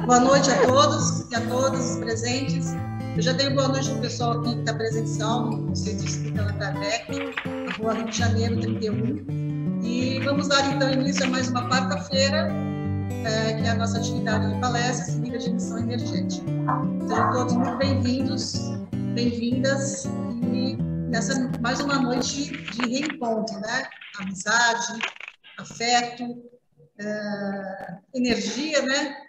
Boa noite a todos e a todas os presentes. Eu já dei boa noite ao pessoal aqui que está presencial no Centro Espírita Kardec, na Rua Rio de Janeiro, 31. E vamos dar então início a mais uma quarta-feira, que é a nossa atividade de palestras, seguida de missão energética. Sejam todos muito bem-vindos, bem-vindas, e nessa mais uma noite de reencontro, né? Amizade, afeto, energia, né?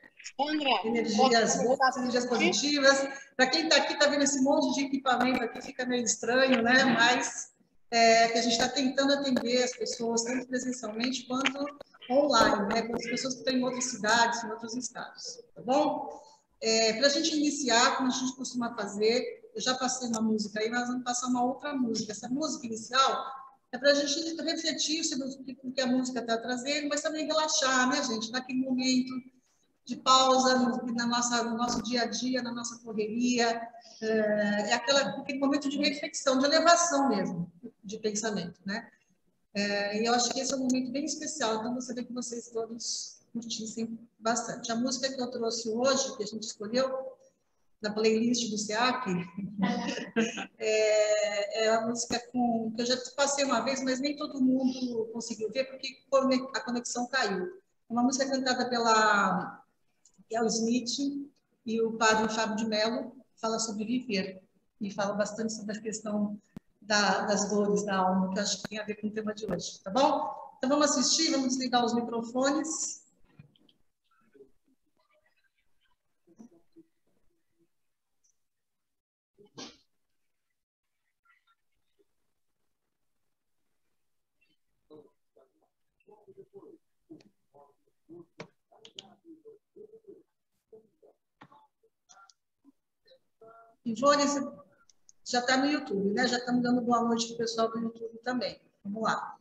Energias boas, energias positivas. Para quem está aqui, está vendo esse monte de equipamento aqui, fica meio estranho, né? Mas que a gente está tentando atender as pessoas, tanto presencialmente quanto online, né? Com as pessoas que estão em outras cidades, em outros estados, tá bom? Para a gente iniciar, como a gente costuma fazer, eu já passei uma música aí, mas vamos passar uma outra música. Essa música inicial é para a gente refletir sobre o que a música está trazendo, mas também relaxar, né, gente? Naquele momento de pausa no nosso dia a dia, na nossa correria, aquele momento de reflexão, de elevação mesmo, de pensamento, né? E eu acho que esse é um momento bem especial, então eu gostaria que vocês todos curtissem bastante. A música que eu trouxe hoje, que a gente escolheu, da playlist do SEAC, é a música que eu já passei uma vez, mas nem todo mundo conseguiu ver, porque a conexão caiu. É uma música cantada pela El Smith e o padre Fábio de Mello, fala sobre viver, e fala bastante sobre a questão das dores da alma, que eu acho que tem a ver com o tema de hoje, tá bom? Então vamos assistir, vamos desligar os microfones. Ivone, você já está no YouTube, né? Já estamos dando boa noite para o pessoal do YouTube também. Vamos lá.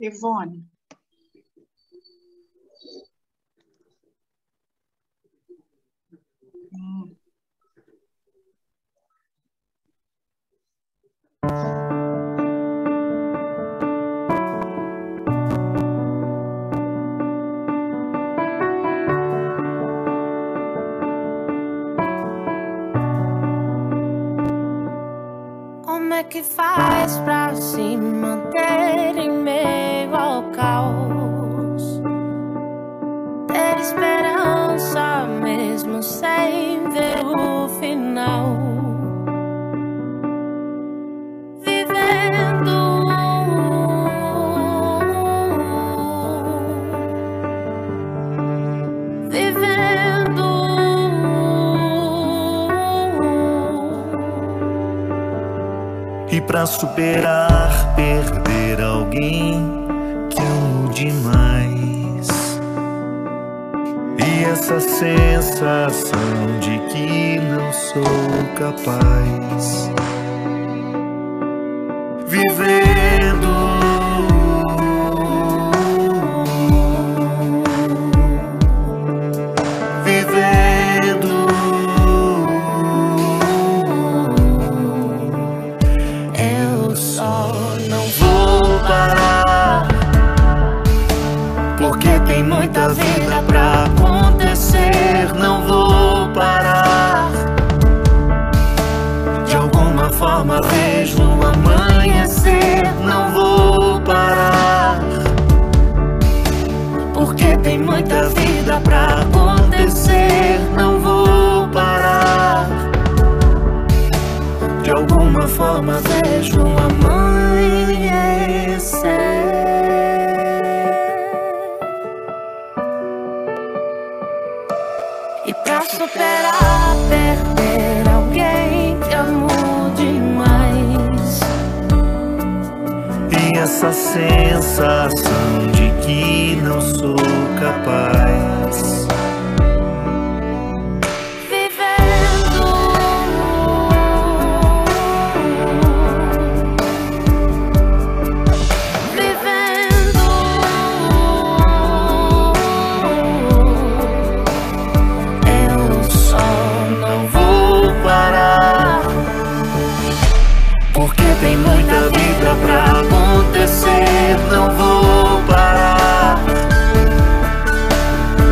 Ivone. Como é que faz pra se manter em meio ao caos? Ter esperança mesmo sem ver o final. Vivendo E pra superar, perder alguém que amo demais. E essa sensação de que não sou capaz. Vivendo muita vida pra acontecer, não vou parar. De alguma forma vejo amanhecer, não vou parar. Porque tem muita vida pra acontecer, não vou parar. De alguma forma vejo amanhecer. Superar, perder alguém que amo demais. E essa sensação de que não sou capaz. Tem muita vida pra acontecer, não vou parar.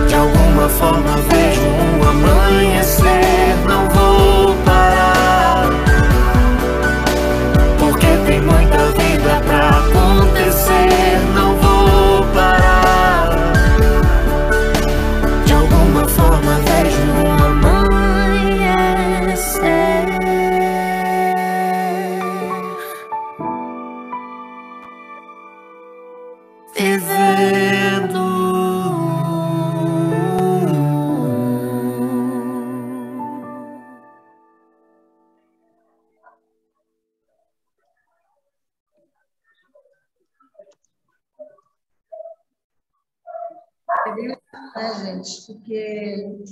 De alguma forma vejo um amanhecer, não vou parar. Porque tem muita vida pra acontecer, não vou parar. De alguma forma vejo um amanhecer. É bem legal, né, gente? Porque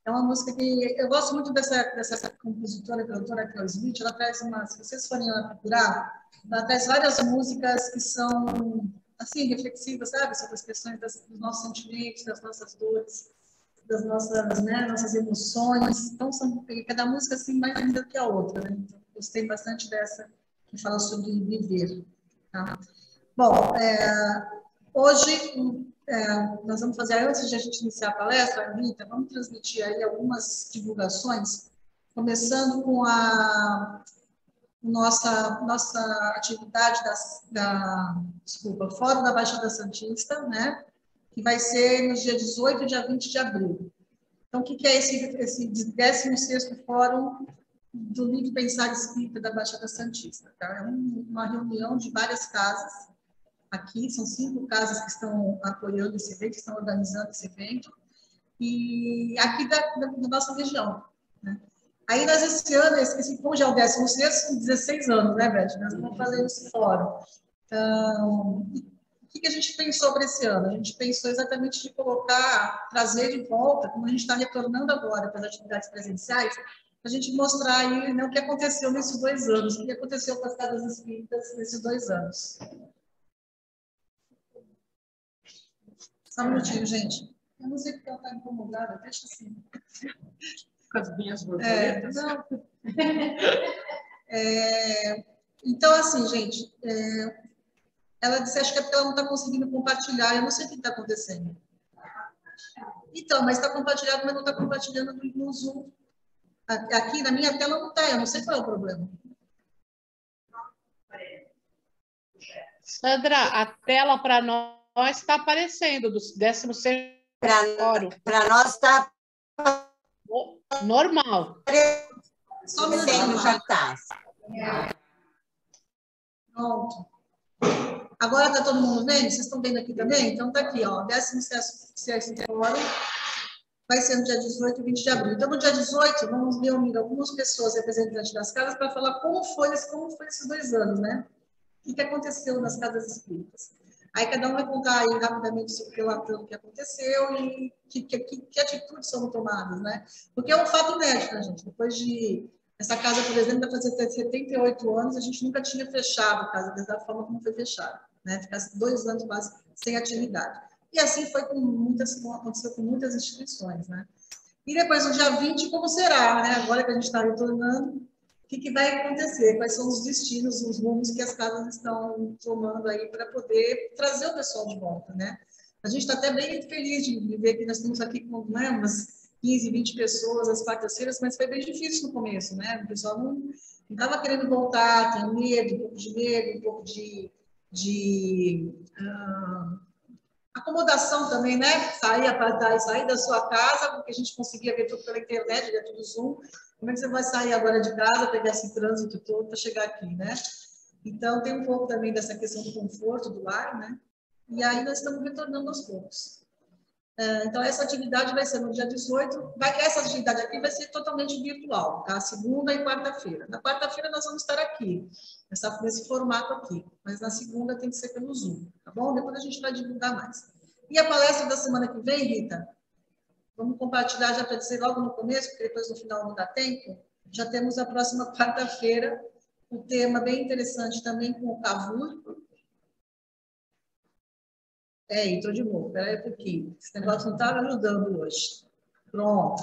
é uma música que eu gosto muito dessa compositora, cantora Cleo Smith. Ela traz se vocês forem lá procurar, ela traz várias músicas que são assim reflexivas, sabe, sobre as questões dos nossos sentimentos, das nossas dores, das nossas, né, nossas emoções. Então cada música assim mais linda que a outra, né? Então, gostei bastante dessa que fala sobre viver, tá? Bom, hoje nós vamos fazer, antes de a gente iniciar a palestra, Anitta, vamos transmitir aí algumas divulgações, começando com a nossa atividade desculpa, Fórum da Baixada Santista, né? Que vai ser no dia 18 e dia 20 de abril. Então, o que é esse 16º Fórum do Livre Pensar Espírita da Baixada Santista? Tá? É uma reunião de várias casas. Aqui são 5 casas que estão apoiando esse evento, que estão organizando esse evento, e aqui da nossa região, né? Aí nós esse ano, como já é o 16º, 16 anos, né, Beth? Nós vamos fazer esse fórum. Então, o que a gente pensou para esse ano? A gente pensou exatamente de trazer de volta, como a gente está retornando agora para as atividades presenciais, a gente mostrar aí, né, o que aconteceu nesses 2 anos, o que aconteceu com as casas espíritas nesses 2 anos. Só um minutinho, gente. Eu não sei porque ela está incomodada, deixa assim. Com as minhas borboletas? Não. Então, assim, gente, ela disse, acho que é porque ela não está conseguindo compartilhar, eu não sei o que está acontecendo. Então, mas está compartilhado, mas não está compartilhando no Zoom. Aqui na minha tela não está, eu não sei qual é o problema. Sandra, a tela para nós está aparecendo, do 16º fórum. Para nós está normal. Só um minutinho, já está. Pronto. Agora está todo mundo vendo? Vocês estão vendo aqui também? Então está aqui, ó, 16º fórum. Vai ser no dia 18 e 20 de abril. Então, no dia 18, vamos reunir algumas pessoas representantes das casas para falar como foi esses 2 anos, né? O que aconteceu nas casas espíritas. Aí cada um vai contar aí rapidamente sobre o que aconteceu e que atitudes foram tomadas, né? Porque é um fato inédito, né, gente? Depois de... Essa casa, por exemplo, vai fazer 78 anos, a gente nunca tinha fechado a casa da forma como foi fechada, né? Ficasse 2 anos quase sem atividade. E assim foi aconteceu com muitas instituições, né? E depois, no dia 20, como será, né? Agora que a gente está retornando, o que vai acontecer? Quais são os destinos, os rumos que as casas estão tomando aí para poder trazer o pessoal de volta, né? A gente está até bem feliz de ver que nós estamos aqui com, né, umas 15, 20 pessoas às quartas-feiras, mas foi bem difícil no começo, né? O pessoal não estava querendo voltar, tem medo, um pouco de medo, um pouco de acomodação também, né? Sair da sua casa, porque a gente conseguia ver tudo pela internet, ver tudo Zoom. Como é que você vai sair agora de casa, pegar esse trânsito todo para chegar aqui, né? Então, tem um pouco também dessa questão do conforto do lar, né? E aí nós estamos retornando aos poucos. Então, essa atividade vai ser no dia 18. Essa atividade aqui vai ser totalmente virtual, tá? Segunda e quarta-feira. Na quarta-feira nós vamos estar aqui, nesse formato aqui. Mas na segunda tem que ser pelo Zoom, tá bom? Depois a gente vai divulgar mais. E a palestra da semana que vem, Rita? Vamos compartilhar já para dizer logo no começo, porque depois no final não dá tempo. Já temos a próxima quarta-feira, um tema bem interessante também com o Cavour. Entrou de novo, espera aí um pouquinho. Esse negócio não está ajudando hoje. Pronto.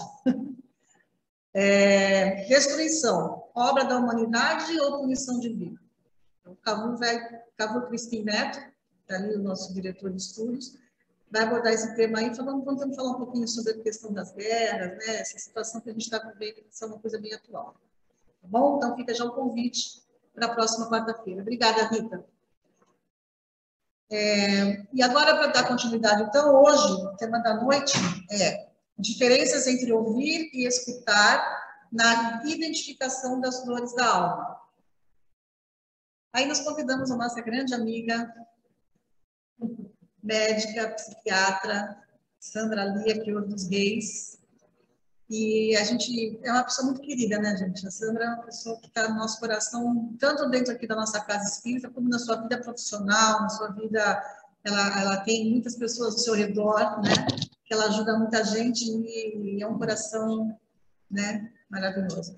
Destruição, obra da humanidade ou punição divina? Então, Cavour Crispim Neto, está ali o nosso diretor de estudos, vai abordar esse tema aí, tentando falar um pouquinho sobre a questão das guerras, né? Essa situação que a gente está vivendo, que é uma coisa bem atual. Tá bom? Então, fica já o convite para a próxima quarta-feira. Obrigada, Rita. E agora, para dar continuidade, então, hoje, o tema da noite é diferenças entre ouvir e escutar na identificação das dores da alma. Aí nós convidamos a nossa grande amiga, médica, psiquiatra, Sandra Lia Prior dos Reis. E a gente é uma pessoa muito querida, né, gente? A Sandra é uma pessoa que está no nosso coração, tanto dentro aqui da nossa casa espírita, como na sua vida profissional, na sua vida. Ela tem muitas pessoas ao seu redor, né? Que ela ajuda muita gente e é um coração, né, maravilhoso.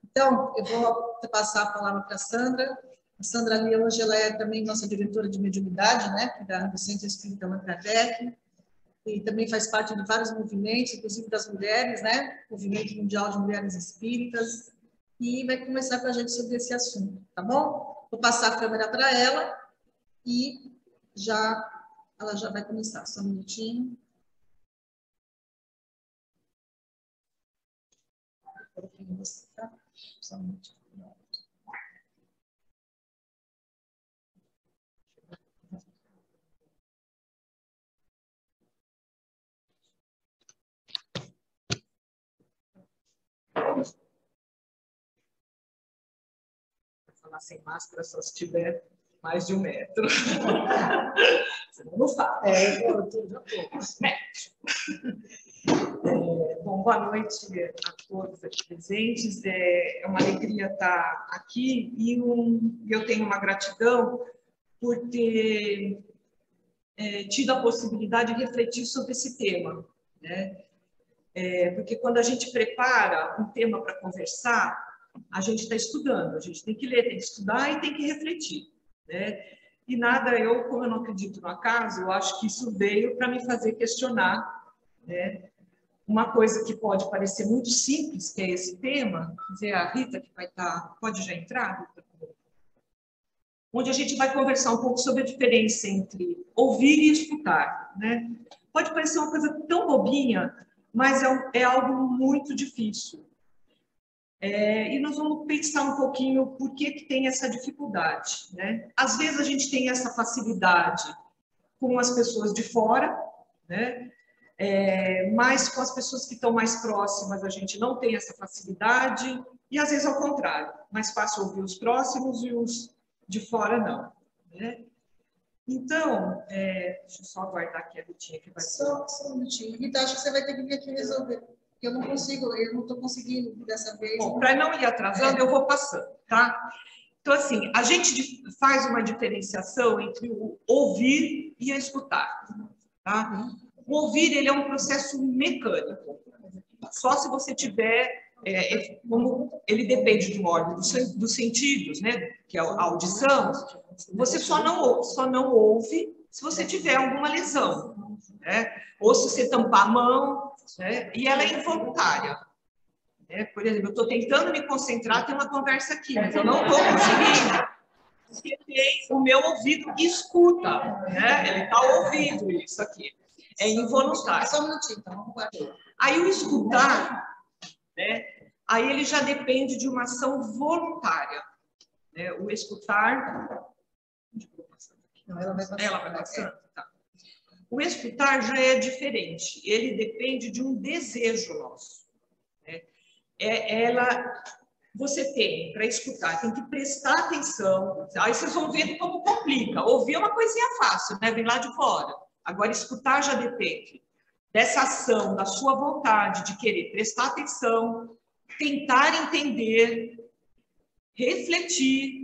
Então, eu vou passar a palavra para a Sandra. A Sandra ali, hoje, ela é também nossa diretora de mediunidade, né? Do Centro Espírita Allan Kardec. E também faz parte de vários movimentos, inclusive das mulheres, né? Movimento Mundial de Mulheres Espíritas, e vai conversar com a gente sobre esse assunto, tá bom? Vou passar a câmera para ela e ela já vai começar. Só um minutinho. Só um minutinho. Falar sem máscara só se tiver mais de 1 metro. Senão não fala. Eu já estou. Bom, boa noite a todos aqui presentes. É uma alegria estar aqui e eu tenho uma gratidão por ter tido a possibilidade de refletir sobre esse tema, né? Porque quando a gente prepara um tema para conversar, a gente está estudando, a gente tem que ler, tem que estudar e tem que refletir, né? E como eu não acredito no acaso, eu acho que isso veio para me fazer questionar, né? Uma coisa que pode parecer muito simples, que é esse tema, quer dizer, a Rita que vai estar, pode já entrar, Rita? Onde a gente vai conversar um pouco sobre a diferença entre ouvir e escutar, né? Pode parecer uma coisa tão bobinha, mas é algo muito difícil. E nós vamos pensar um pouquinho por que tem essa dificuldade, né? Às vezes a gente tem essa facilidade com as pessoas de fora, né? Mas com as pessoas que estão mais próximas a gente não tem essa facilidade, e às vezes ao contrário, mais fácil ouvir os próximos e os de fora não, né? Então, deixa eu só aguardar aqui a Ritinha que vai... Só um minutinho. Rita, acho que você vai ter que vir aqui resolver. Eu não estou conseguindo dessa vez. Bom, para não ir atrasando, eu vou passando, tá? Então, assim, a gente faz uma diferenciação entre o ouvir e a escutar, tá? O ouvir, ele é um processo mecânico. Só se você tiver... ele depende de um órgão dos sentidos, né? Que é a audição. Você só não ouve se você tiver alguma lesão, né? Ou se você tampar a mão, né? E ela é involuntária, né? Por exemplo, eu estou tentando me concentrar, tem uma conversa aqui, mas eu não estou conseguindo, porque o meu ouvido escuta, né? Ele está ouvindo isso aqui. É involuntário. Só um minutinho, então, vamos guardar. Aí o escutar, né? Aí ele já depende de uma ação voluntária, né? O escutar... Não, ela vai passando. Ela vai passando, tá. O escutar já é diferente, ele depende de um desejo nosso, né? Você tem, para escutar, tem que prestar atenção, aí vocês vão ver como complica. Ouvir é uma coisinha fácil, né? Vem lá de fora. Agora, escutar já depende dessa ação, da sua vontade de querer prestar atenção, tentar entender, refletir,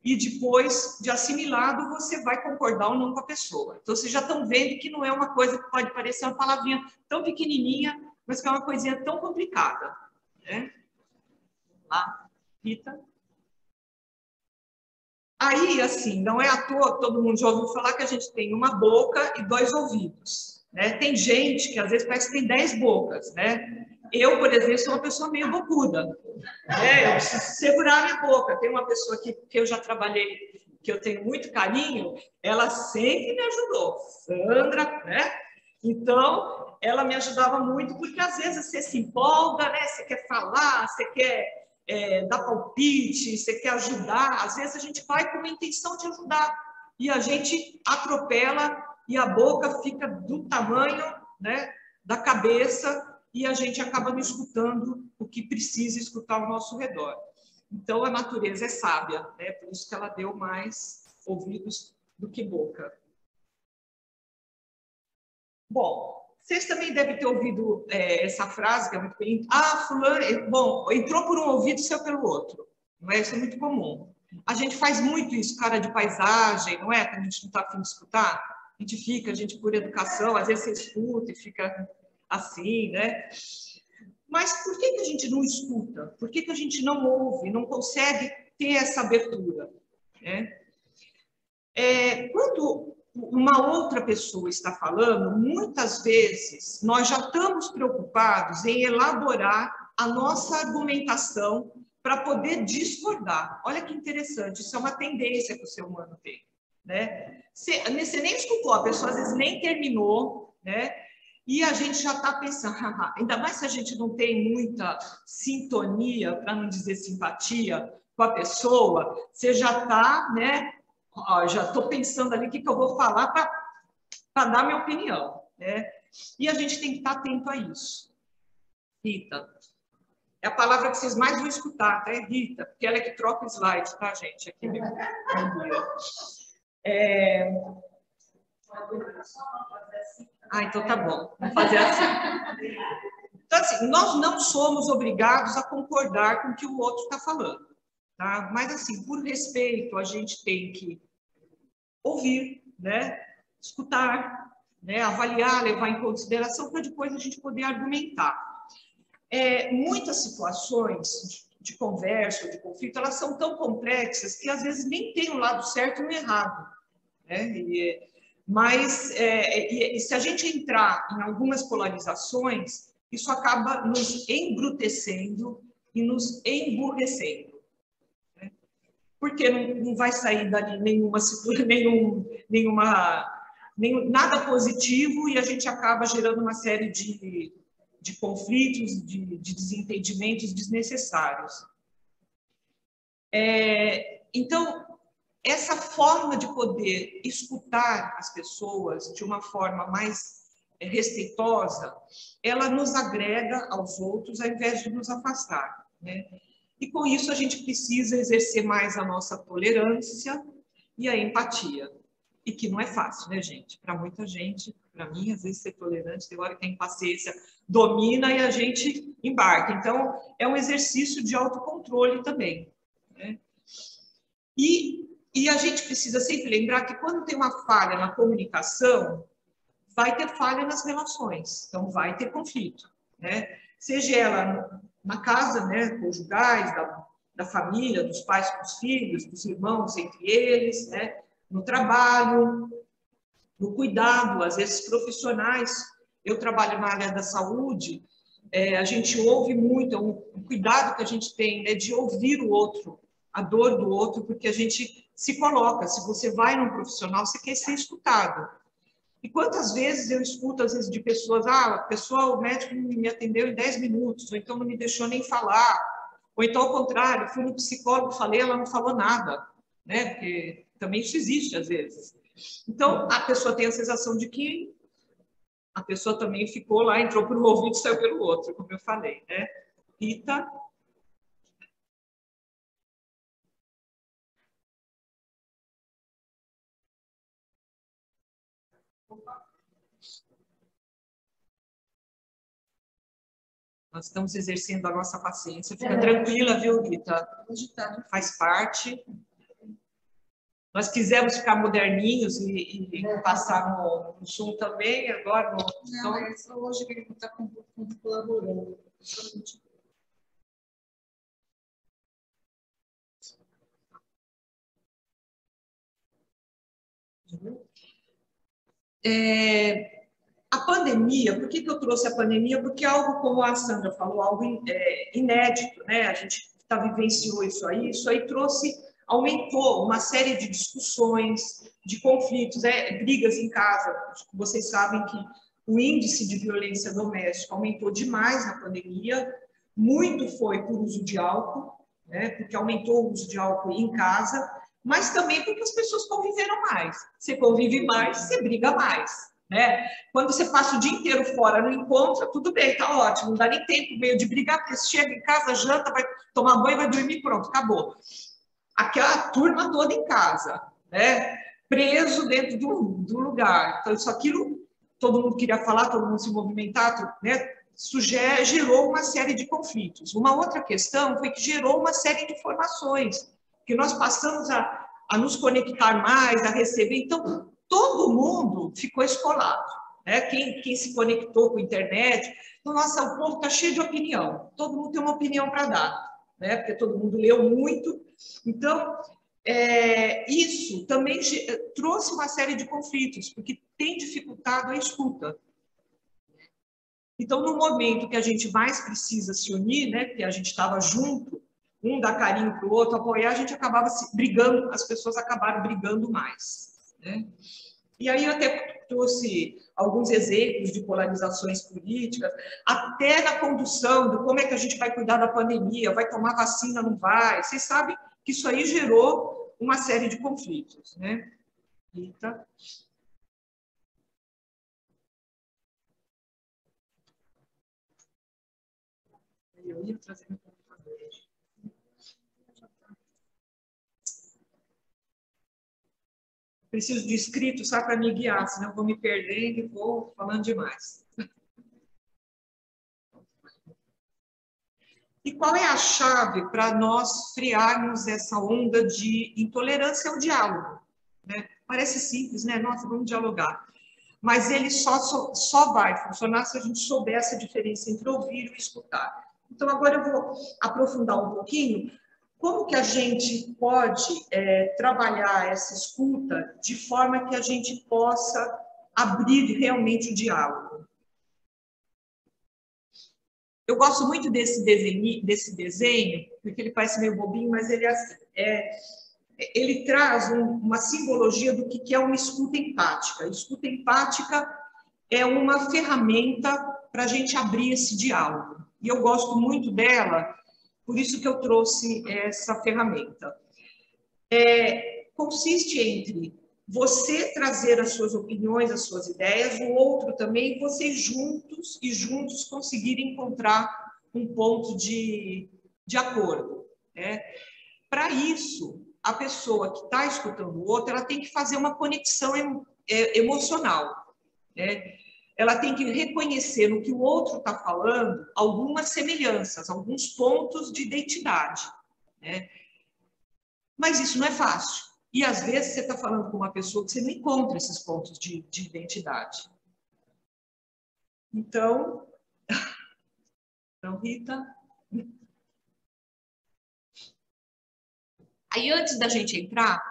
e depois de assimilado, você vai concordar ou não com a pessoa. Então, vocês já estão vendo que não é uma coisa que pode parecer uma palavrinha tão pequenininha, mas que é uma coisinha tão complicada. Né? Vamos lá, Rita. Aí, assim, não é à toa que todo mundo já ouviu falar que a gente tem uma boca e 2 ouvidos. Né? Tem gente que, às vezes, parece que tem 10 bocas. Né? Eu, por exemplo, sou uma pessoa meio bocuda. Eu preciso segurar a minha boca. Tem uma pessoa que eu já trabalhei, que eu tenho muito carinho, ela sempre me ajudou. Sandra, né? Então, ela me ajudava muito, porque às vezes você se empolga, né? Você quer falar, você quer dar palpite, você quer ajudar. Às vezes a gente vai com a intenção de ajudar e a gente atropela e a boca fica do tamanho, né, da cabeça, e a gente acaba não escutando o que precisa escutar ao nosso redor. Então, a natureza é sábia, né? Por isso que ela deu mais ouvidos do que boca. Bom, vocês também devem ter ouvido essa frase, que é muito bem... fulano... Bom, entrou por um ouvido e saiu pelo outro. Não é? Isso é muito comum. A gente faz muito isso, cara de paisagem, não é? Quando a gente não está afim de escutar, a gente por educação, às vezes você escuta e fica assim, né? Mas por que a gente não escuta? Por que a gente não ouve, não consegue ter essa abertura? Né? Quando uma outra pessoa está falando, muitas vezes nós já estamos preocupados em elaborar a nossa argumentação para poder discordar. Olha que interessante, isso é uma tendência que o ser humano tem. Né? Você nem escutou, a pessoa às vezes nem terminou, né? E a gente já está pensando, ainda mais se a gente não tem muita sintonia, para não dizer simpatia, com a pessoa, você já está, né? Já estou pensando ali o que eu vou falar para dar minha opinião. Né? E a gente tem que estar atento a isso. Rita, é a palavra que vocês mais vão escutar, tá? É Rita, porque ela é que troca o slide, tá, gente? Aqui mesmo. Então tá bom, vamos fazer assim. Então, assim, nós não somos obrigados a concordar com o que o outro está falando, tá? Mas, assim, por respeito, a gente tem que ouvir, né? Escutar, né? Avaliar, levar em consideração para depois a gente poder argumentar. Muitas situações de conversa, de conflito, elas são tão complexas que às vezes nem tem um lado certo e um errado, né? Mas se a gente entrar em algumas polarizações, isso acaba nos embrutecendo e nos emburrecendo. Né? Porque não vai sair dali nada positivo e a gente acaba gerando uma série de conflitos, de desentendimentos desnecessários. Então, essa forma de poder escutar as pessoas de uma forma mais respeitosa, ela nos agrega aos outros ao invés de nos afastar. Né? E com isso a gente precisa exercer mais a nossa tolerância e a empatia. E que não é fácil, né, gente? Para muita gente, para mim, às vezes ser tolerante, tem hora que a impaciência domina e a gente embarca. Então, é um exercício de autocontrole também. Né? E a gente precisa sempre lembrar que quando tem uma falha na comunicação, vai ter falha nas relações, então vai ter conflito, né? Seja ela na casa, né, conjugais, da família, dos pais com os filhos, dos irmãos entre eles, né, no trabalho, no cuidado, às vezes profissionais. Eu trabalho na área da saúde, a gente ouve muito, é um cuidado que a gente tem, né, de ouvir o outro, a dor do outro, porque a gente se coloca, se você vai num profissional, você quer ser escutado. E quantas vezes eu escuto, às vezes, de pessoas, o médico me atendeu em 10 minutos, ou então não me deixou nem falar, ou então, ao contrário, fui no psicólogo, falei, ela não falou nada, né? Porque também isso existe, às vezes. Então, a pessoa tem a sensação de que a pessoa também ficou lá, entrou por um ouvido e saiu pelo outro, como eu falei, né? Rita... Nós estamos exercendo a nossa paciência. Fica tranquila, viu, Rita? Faz parte. Nós quisemos ficar moderninhos e passar no Zoom também, agora no... Não, é só hoje que ele está colaborando. A pandemia, por que eu trouxe a pandemia? Porque algo, como a Sandra falou, algo inédito, né? A gente vivenciou isso aí aumentou uma série de discussões, de conflitos, brigas em casa. Vocês sabem que o índice de violência doméstica aumentou demais na pandemia, muito foi por uso de álcool, né? Porque aumentou o uso de álcool em casa, mas também porque as pessoas conviveram mais. Você convive mais, você briga mais, né? Quando você passa o dia inteiro fora, não encontra, tudo bem, tá ótimo, não dá nem tempo meio de brigar, porque você chega em casa, janta, vai tomar banho, vai dormir, pronto, acabou. Aquela turma toda em casa, né? Preso dentro do lugar. Então, aquilo, todo mundo queria falar, todo mundo se movimentar, né? Isso gerou uma série de conflitos. Uma outra questão foi que gerou uma série de informações, que nós passamos a nos conectar mais, a receber. Então, todo mundo ficou escolado, né? Quem se conectou com a internet, então, nossa, o povo está cheio de opinião, todo mundo tem uma opinião para dar, né? Porque todo mundo leu muito. Então, isso também trouxe uma série de conflitos, porque tem dificultado a escuta. Então, no momento que a gente mais precisa se unir, né, que a gente estava junto, um dá carinho para o outro, apoiar, a gente acabava brigando, as pessoas acabaram brigando mais, né? E aí eu até trouxe alguns exemplos de polarizações políticas, até na condução, de como é que a gente vai cuidar da pandemia, vai tomar vacina, não vai. Vocês sabem que isso aí gerou uma série de conflitos, né? Rita. Eu ia trazer meu computador. Preciso de escrito só para me guiar, senão eu vou me perdendo e vou falando demais. E qual é a chave para nós frearmos essa onda de intolerância ao diálogo, né? Parece simples, né? Nossa, vamos dialogar. Mas ele só vai funcionar se a gente souber essa diferença entre ouvir e escutar. Então, agora eu vou aprofundar um pouquinho como que a gente pode trabalhar essa escuta de forma que a gente possa abrir realmente o diálogo. Eu gosto muito desse desenho, porque ele parece meio bobinho, mas ele traz uma simbologia do que é uma escuta empática. A escuta empática é uma ferramenta para a gente abrir esse diálogo. E eu gosto muito dela, por isso que eu trouxe essa ferramenta. Consiste entre você trazer as suas opiniões, as suas ideias, o outro também, vocês juntos conseguirem encontrar um ponto de acordo, né? Para isso, a pessoa que está escutando o outro, ela tem que fazer uma conexão emocional, né? Ela tem que reconhecer no que o outro está falando algumas semelhanças, alguns pontos de identidade, né? Mas isso não é fácil. E, às vezes, você está falando com uma pessoa que você não encontra esses pontos de identidade. Então, Rita... Aí, antes da gente entrar,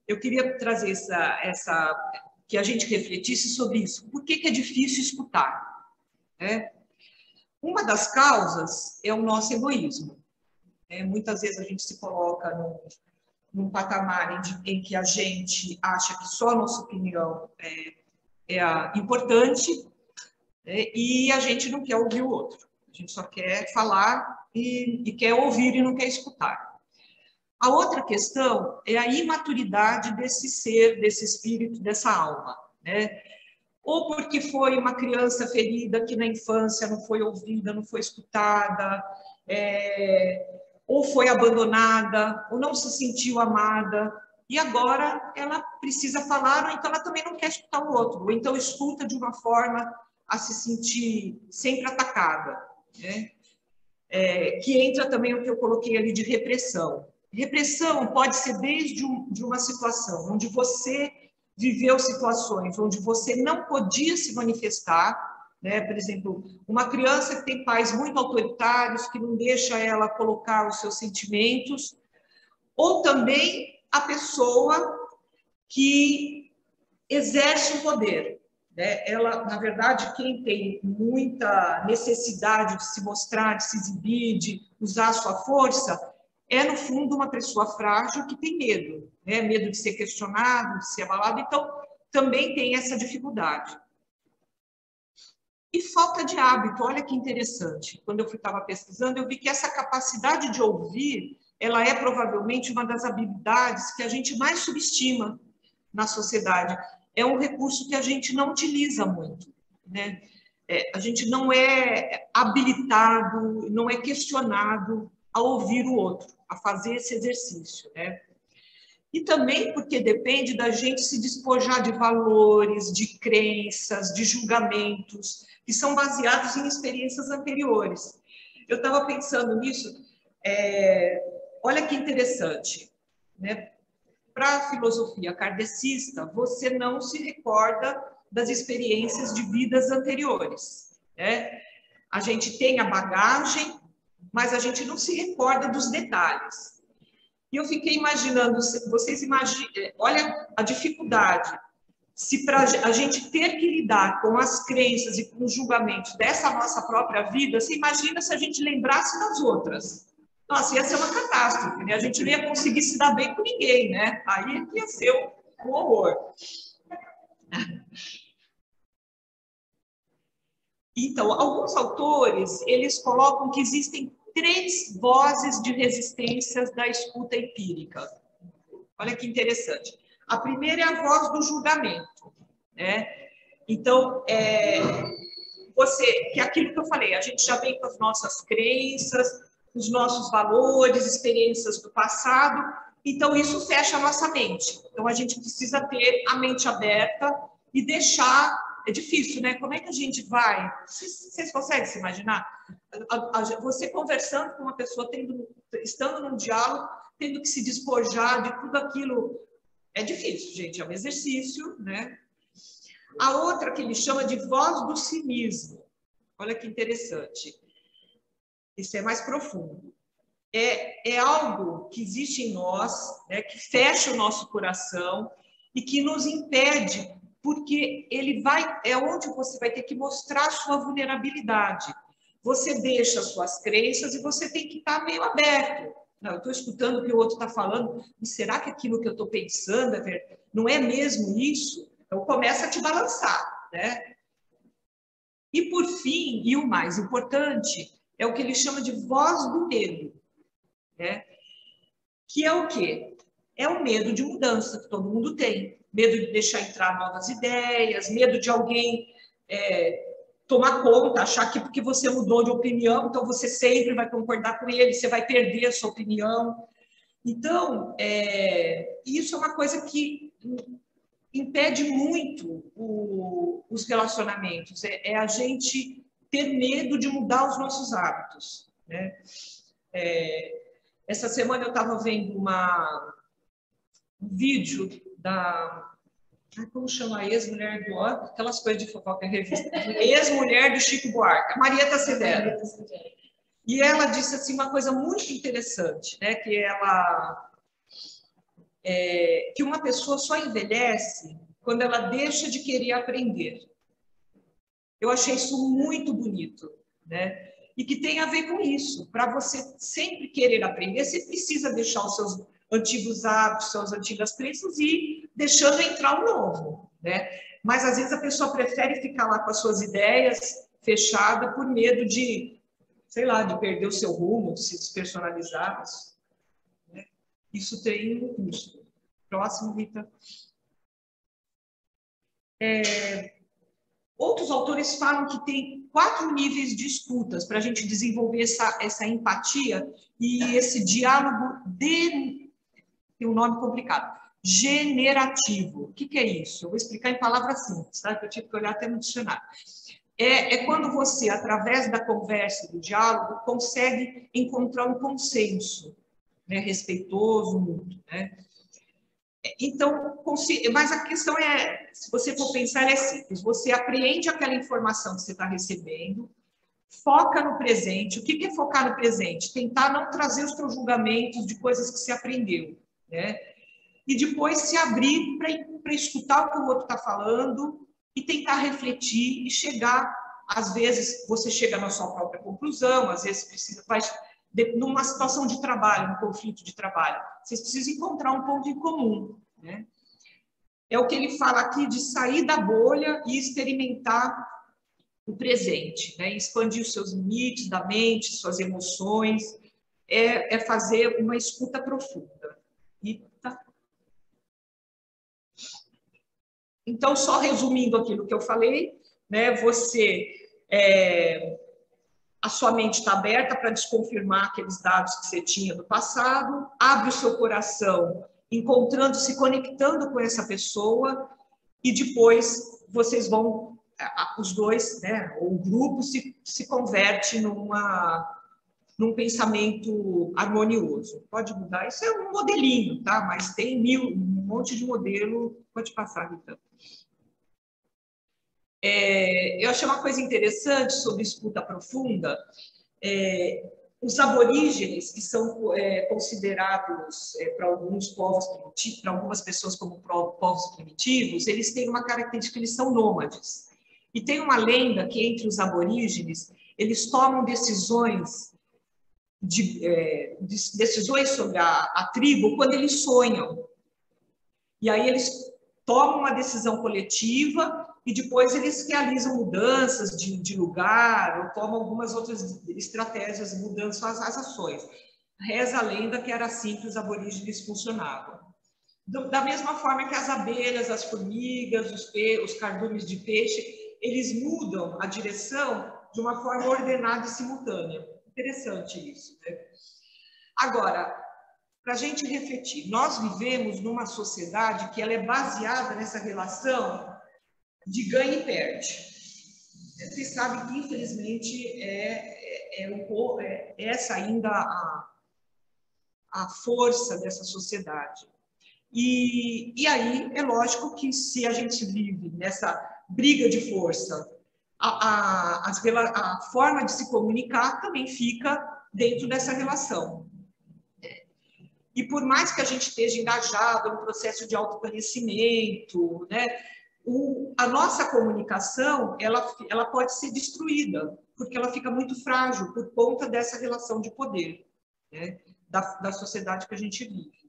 eu queria trazer que a gente refletisse sobre isso. Por que é difícil escutar, né? Uma das causas é o nosso egoísmo. Muitas vezes a gente se coloca num patamar em que a gente acha que só a nossa opinião é importante, e a gente não quer ouvir o outro. A gente só quer falar e quer ouvir e não quer escutar. A outra questão é a imaturidade desse ser, desse espírito, dessa alma, né? Ou porque foi uma criança ferida que na infância não foi ouvida, não foi escutada, ou foi abandonada, ou não se sentiu amada, e agora ela precisa falar, ou então ela também não quer escutar o outro, ou então escuta de uma forma a se sentir sempre atacada, né? que entra também o que eu coloquei ali de repressão. Repressão pode ser desde de uma situação onde você viveu situações onde você não podia se manifestar, né? Por exemplo, uma criança que tem pais muito autoritários, que não deixa ela colocar os seus sentimentos, ou também a pessoa que exerce o poder, né? Ela, na verdade, quem tem muita necessidade de se mostrar, de se exibir, de usar a sua força, é, no fundo, uma pessoa frágil que tem medo, né? Medo de ser questionado, de ser abalado, então também tem essa dificuldade. E falta de hábito, olha que interessante. Quando eu estava pesquisando, eu vi que essa capacidade de ouvir, ela é provavelmente uma das habilidades que a gente mais subestima na sociedade. É um recurso que a gente não utiliza muito, né? A gente não é habilitado, não é questionado a ouvir o outro, a fazer esse exercício, né? E também porque depende da gente se despojar de valores, de crenças, de julgamentos, que são baseados em experiências anteriores. Eu estava pensando nisso, olha que interessante, né? Para a filosofia kardecista, você não se recorda das experiências de vidas anteriores, né? A gente tem a bagagem, mas a gente não se recorda dos detalhes. E eu fiquei imaginando, vocês imaginem, olha a dificuldade, se para a gente ter que lidar com as crenças e com os julgamentos dessa nossa própria vida, você imagina se a gente lembrasse das outras. Nossa, ia ser uma catástrofe, né? A gente não ia conseguir se dar bem com ninguém, né? Aí ia ser um horror. Então, alguns autores, eles colocam que existem 3 vozes de resistências da escuta empírica. Olha que interessante. A primeira é a voz do julgamento, né? Então, que é aquilo que eu falei, a gente já vem com as nossas crenças, os nossos valores, experiências do passado, então isso fecha a nossa mente. Então, a gente precisa ter a mente aberta e deixar... É difícil, né? Como é que a gente vai... Vocês conseguem se imaginar? Você conversando com uma pessoa, estando num diálogo, tendo que se despojar de tudo aquilo. É difícil, gente, é um exercício, né? A outra que ele chama de voz do cinismo. Olha que interessante. Isso é mais profundo. É algo que existe em nós, né, que fecha o nosso coração e que nos impede, porque é onde você vai ter que mostrar sua vulnerabilidade. Você deixa as suas crenças e você tem que estar meio aberto. Não, eu estou escutando o que o outro está falando, e será que aquilo que eu estou pensando não é mesmo isso? Então, começa a te balançar, né? E, por fim, e o mais importante, é o que ele chama de voz do medo, né? Que é o quê? É o medo de mudança que todo mundo tem. Medo de deixar entrar novas ideias, medo de alguém tomar conta, achar que porque você mudou de opinião, então você sempre vai concordar com ele, você vai perder a sua opinião. Então, isso é uma coisa que impede muito os relacionamentos, é a gente ter medo de mudar os nossos hábitos, né? Essa semana eu estava vendo um vídeo como chama a ex-mulher do aquelas coisas de fofoca em revista, ex-mulher do Chico Buarque, a Marieta Severo. E ela disse assim uma coisa muito interessante, né? Que uma pessoa só envelhece quando ela deixa de querer aprender. Eu achei isso muito bonito, né? E que tem a ver com isso. Para você sempre querer aprender, você precisa deixar os seus antigos hábitos, suas antigas crenças e deixando entrar o novo, né? Mas às vezes a pessoa prefere ficar lá com as suas ideias fechada por medo de, sei lá, de perder o seu rumo, de se despersonalizar. Né? Isso tem um custo. Próximo, Rita. Outros autores falam que tem 4 níveis de escutas para a gente desenvolver essa empatia e esse diálogo tem um nome complicado, generativo. O que é isso? Eu vou explicar em palavras simples, tá? Eu tive que olhar até no dicionário. é quando você, através da conversa, do diálogo, consegue encontrar um consenso, né, respeitoso, mútuo, né? Então, mas a questão é, se você for pensar, ela é simples. Você apreende aquela informação que você está recebendo, foca no presente. O que é focar no presente? Tentar não trazer os seus julgamentos de coisas que você aprendeu, né? E depois se abrir para escutar o que o outro está falando e tentar refletir e chegar. Às vezes, você chega na sua própria conclusão, às vezes precisa... numa situação de trabalho, num conflito de trabalho, vocês precisam encontrar um ponto em comum, né? É o que ele fala aqui de sair da bolha e experimentar o presente, né? Expandir os seus limites da mente, suas emoções, é fazer uma escuta profunda. Então, só resumindo aquilo que eu falei, né? A sua mente está aberta para desconfirmar aqueles dados que você tinha do passado, abre o seu coração, encontrando, se conectando com essa pessoa, e depois vocês vão, os dois, né, ou o grupo se converte num pensamento harmonioso. Pode mudar, isso é um modelinho, tá? Mas tem um monte de modelo, pode passar, então. Eu achei uma coisa interessante sobre escuta profunda. Os aborígenes, que são considerados para alguns povos primitivos, para algumas pessoas como povos primitivos, eles têm uma característica, eles são nômades. E tem uma lenda que entre os aborígenes, eles tomam decisões sobre a tribo quando eles sonham. E aí eles tomam uma decisão coletiva e depois eles realizam mudanças de lugar ou tomam algumas outras estratégias mudando as ações. Reza a lenda que era assim que os aborígenes funcionavam. Da mesma forma que as abelhas, as formigas, os cardumes de peixe, eles mudam a direção de uma forma ordenada e simultânea. Interessante isso, né? Agora, para a gente refletir, nós vivemos numa sociedade que ela é baseada nessa relação de ganha e perde. Vocês sabem que, infelizmente, essa ainda a força dessa sociedade. E aí, é lógico que se a gente vive nessa briga de força, a forma de se comunicar também fica dentro dessa relação. E por mais que a gente esteja engajado no processo de autoconhecimento, né, a nossa comunicação ela pode ser destruída, porque ela fica muito frágil por conta dessa relação de poder, né, da sociedade que a gente vive.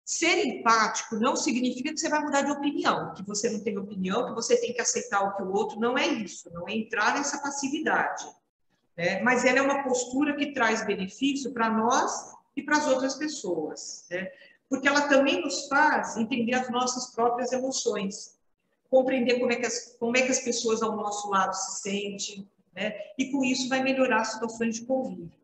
Ser empático não significa que você vai mudar de opinião, que você não tem opinião, que você tem que aceitar o que o outro... Não é isso, não é entrar nessa passividade, né? Mas ela é uma postura que traz benefício para nós e para as outras pessoas, né? Porque ela também nos faz entender as nossas próprias emoções, compreender como é que as pessoas ao nosso lado se sentem, né? E com isso vai melhorar as situações de convívio.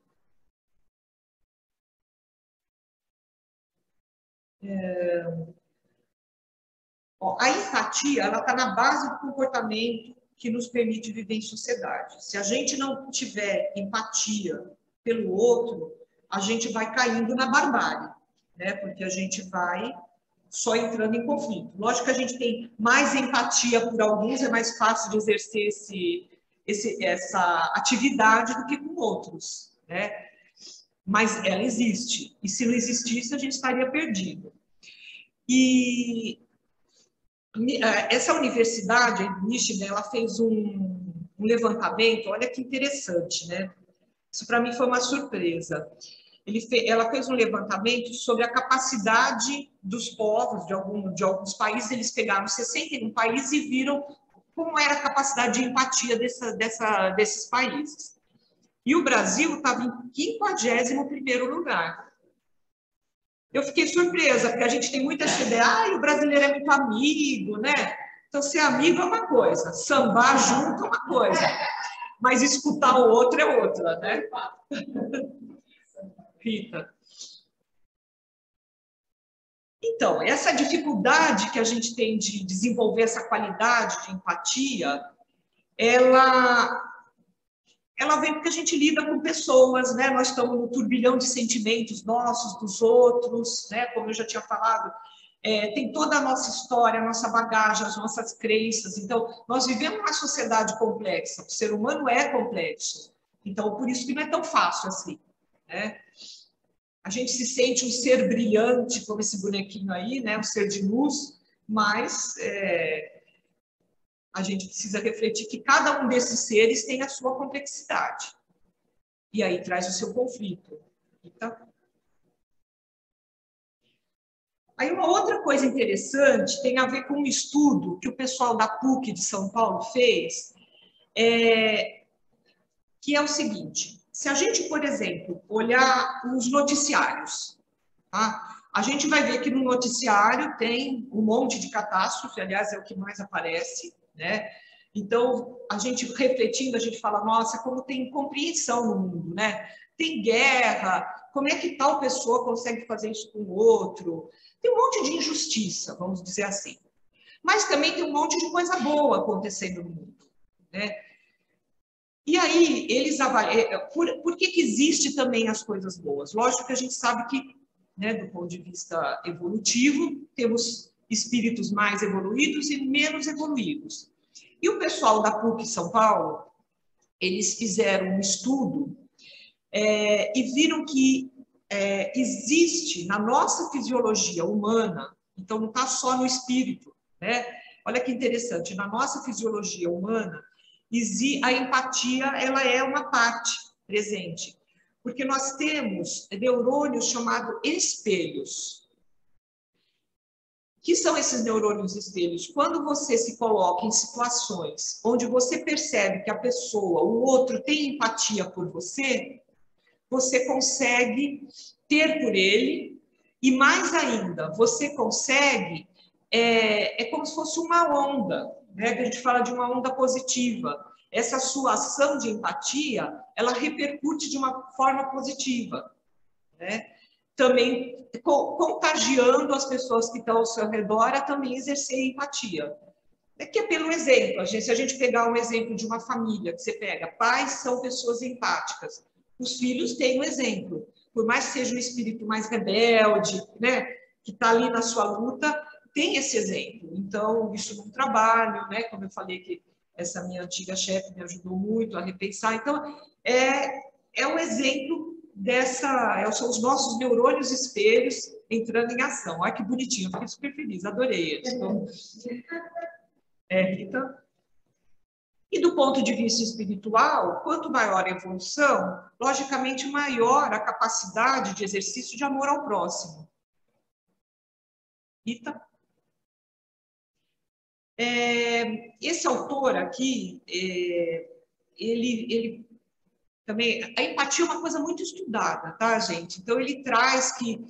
A empatia, ela está na base do comportamento que nos permite viver em sociedade. Se a gente não tiver empatia pelo outro, a gente vai caindo na barbárie, né? Porque a gente vai só entrando em conflito. Lógico que a gente tem mais empatia por alguns, é mais fácil de exercer essa atividade do que com outros, né? Mas ela existe. E se não existisse, a gente estaria perdido. E essa universidade, a Michigan, ela fez um levantamento, olha que interessante, né? Isso para mim foi uma surpresa. Ela fez um levantamento sobre a capacidade dos povos de alguns países. Eles pegaram 61 países e viram como era a capacidade de empatia desses países. E o Brasil estava em 51º lugar. Eu fiquei surpresa, porque a gente tem muita essa ideia, o brasileiro é muito amigo, né? Então, ser amigo é uma coisa, sambar junto é uma coisa, mas escutar o outro é outra, né? Rita. Então, essa dificuldade que a gente tem de desenvolver essa qualidade de empatia, ela vem porque a gente lida com pessoas, né? Nós estamos no turbilhão de sentimentos nossos, dos outros, né? Como eu já tinha falado, tem toda a nossa história, a nossa bagagem, as nossas crenças. Então, nós vivemos uma sociedade complexa, o ser humano é complexo. Então, por isso que não é tão fácil assim, né? A gente se sente um ser brilhante, como esse bonequinho aí, né? Um ser de luz, mas a gente precisa refletir que cada um desses seres tem a sua complexidade. E aí traz o seu conflito. Então, aí uma outra coisa interessante tem a ver com um estudo que o pessoal da PUC de São Paulo fez, que é o seguinte: se a gente, por exemplo, olhar os noticiários, tá? A gente vai ver que no noticiário tem um monte de catástrofe, aliás, é o que mais aparece, né? Então, a gente refletindo, a gente fala, nossa, como tem incompreensão no mundo, né? Tem guerra, como é que tal pessoa consegue fazer isso com o outro? Tem um monte de injustiça, vamos dizer assim. Mas também tem um monte de coisa boa acontecendo no mundo, né? E aí, eles avaliam... Por que existe também as coisas boas? Lógico que a gente sabe que, né, do ponto de vista evolutivo, temos espíritos mais evoluídos e menos evoluídos. E o pessoal da PUC São Paulo, eles fizeram um estudo e viram que existe na nossa fisiologia humana, então não está só no espírito, né? Olha que interessante, na nossa fisiologia humana, a empatia ela é uma parte presente, porque nós temos neurônios chamados espelhos. O que são esses neurônios espelhos? Quando você se coloca em situações onde você percebe que a pessoa, o outro, tem empatia por você, você consegue ter por ele, e mais ainda, você consegue, é como se fosse uma onda, né? Que a gente fala de uma onda positiva. Essa sua ação de empatia, ela repercute de uma forma positiva, né? Também contagiando as pessoas que estão ao seu redor a também exercer empatia. Que é pelo exemplo. Se a gente pegar um exemplo de uma família, que você pega, pais são pessoas empáticas, os filhos têm um exemplo. Por mais que seja um espírito mais rebelde, né, que está ali na sua luta, tem esse exemplo. Então, isso no trabalho, né, como eu falei que essa minha antiga chefe me ajudou muito a repensar. Então, é um exemplo são os nossos neurônios espelhos entrando em ação. Olha que bonitinho, fiquei super feliz, adorei. Então, Rita. E do ponto de vista espiritual, quanto maior a evolução, logicamente maior a capacidade de exercício de amor ao próximo. Rita? Esse autor aqui, ele também... A empatia é uma coisa muito estudada, tá, gente? Então, ele traz que...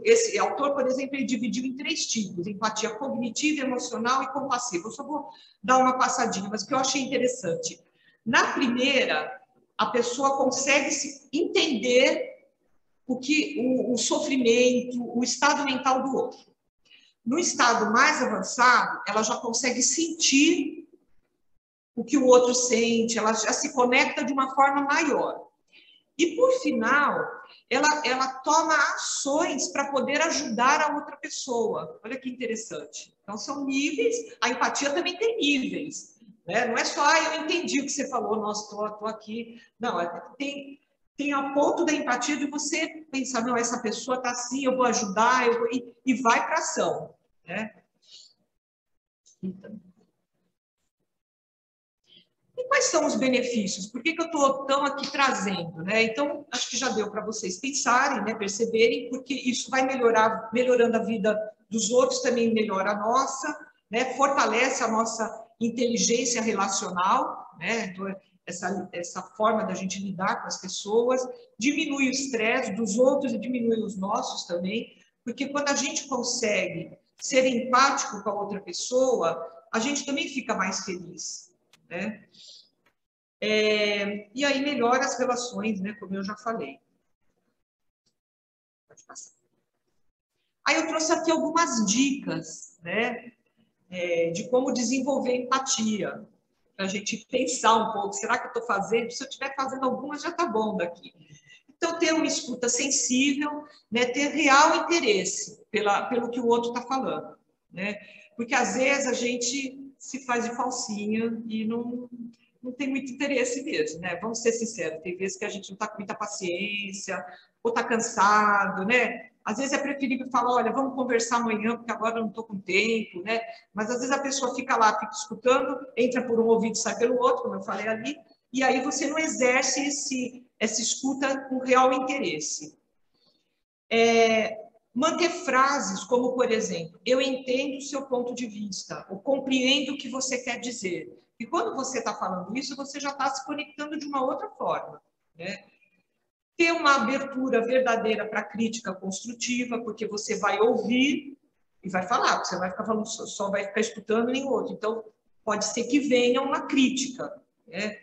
esse autor, por exemplo, ele dividiu em 3 tipos: empatia cognitiva, emocional e compassiva. Eu só vou dar uma passadinha, mas o que eu achei interessante. Na primeira, a pessoa consegue se entender o sofrimento, o estado mental do outro. No estado mais avançado, ela já consegue sentir o que o outro sente, ela já se conecta de uma forma maior. E, por final, ela toma ações para poder ajudar a outra pessoa. Olha que interessante. Então, são níveis. A empatia também tem níveis, né? Não é só, eu entendi o que você falou, nossa, estou aqui. Não, tem a ponto da empatia de você pensar, não, essa pessoa está assim, eu vou ajudar, e vai para a ação, né? Então... E quais são os benefícios? Por que eu estou tão aqui trazendo, né? Então, acho que já deu para vocês pensarem, né? Perceberem, porque isso vai melhorando a vida dos outros, também melhora a nossa, né? Fortalece a nossa inteligência relacional, né? Então, essa forma da gente lidar com as pessoas, diminui o estresse dos outros e diminui os nossos também, porque quando a gente consegue ser empático com a outra pessoa, a gente também fica mais feliz, né? E aí melhora as relações, né, como eu já falei. Pode passar. Aí eu trouxe aqui algumas dicas, né, de como desenvolver empatia, para a gente pensar um pouco, será que eu estou fazendo? Se eu estiver fazendo algumas, já está bom daqui. Então, ter uma escuta sensível, né, ter real interesse pelo que o outro está falando, né? Porque, às vezes, a gente se faz de falsinha e não tem muito interesse mesmo, né? Vamos ser sinceros, tem vezes que a gente não está com muita paciência, ou está cansado, né? Às vezes é preferível falar, olha, vamos conversar amanhã, porque agora eu não estou com tempo, né? Mas, às vezes, a pessoa fica lá, fica escutando, entra por um ouvido e sai pelo outro, como eu falei ali, e aí você não exerce essa escuta com real interesse. Manter frases como, por exemplo, eu entendo o seu ponto de vista, ou compreendo o que você quer dizer. E quando você está falando isso, você já está se conectando de uma outra forma, né? Ter uma abertura verdadeira para crítica construtiva, porque você vai ouvir e vai falar, você vai ficar falando, só vai ficar escutando nem outro. Então, pode ser que venha uma crítica, né?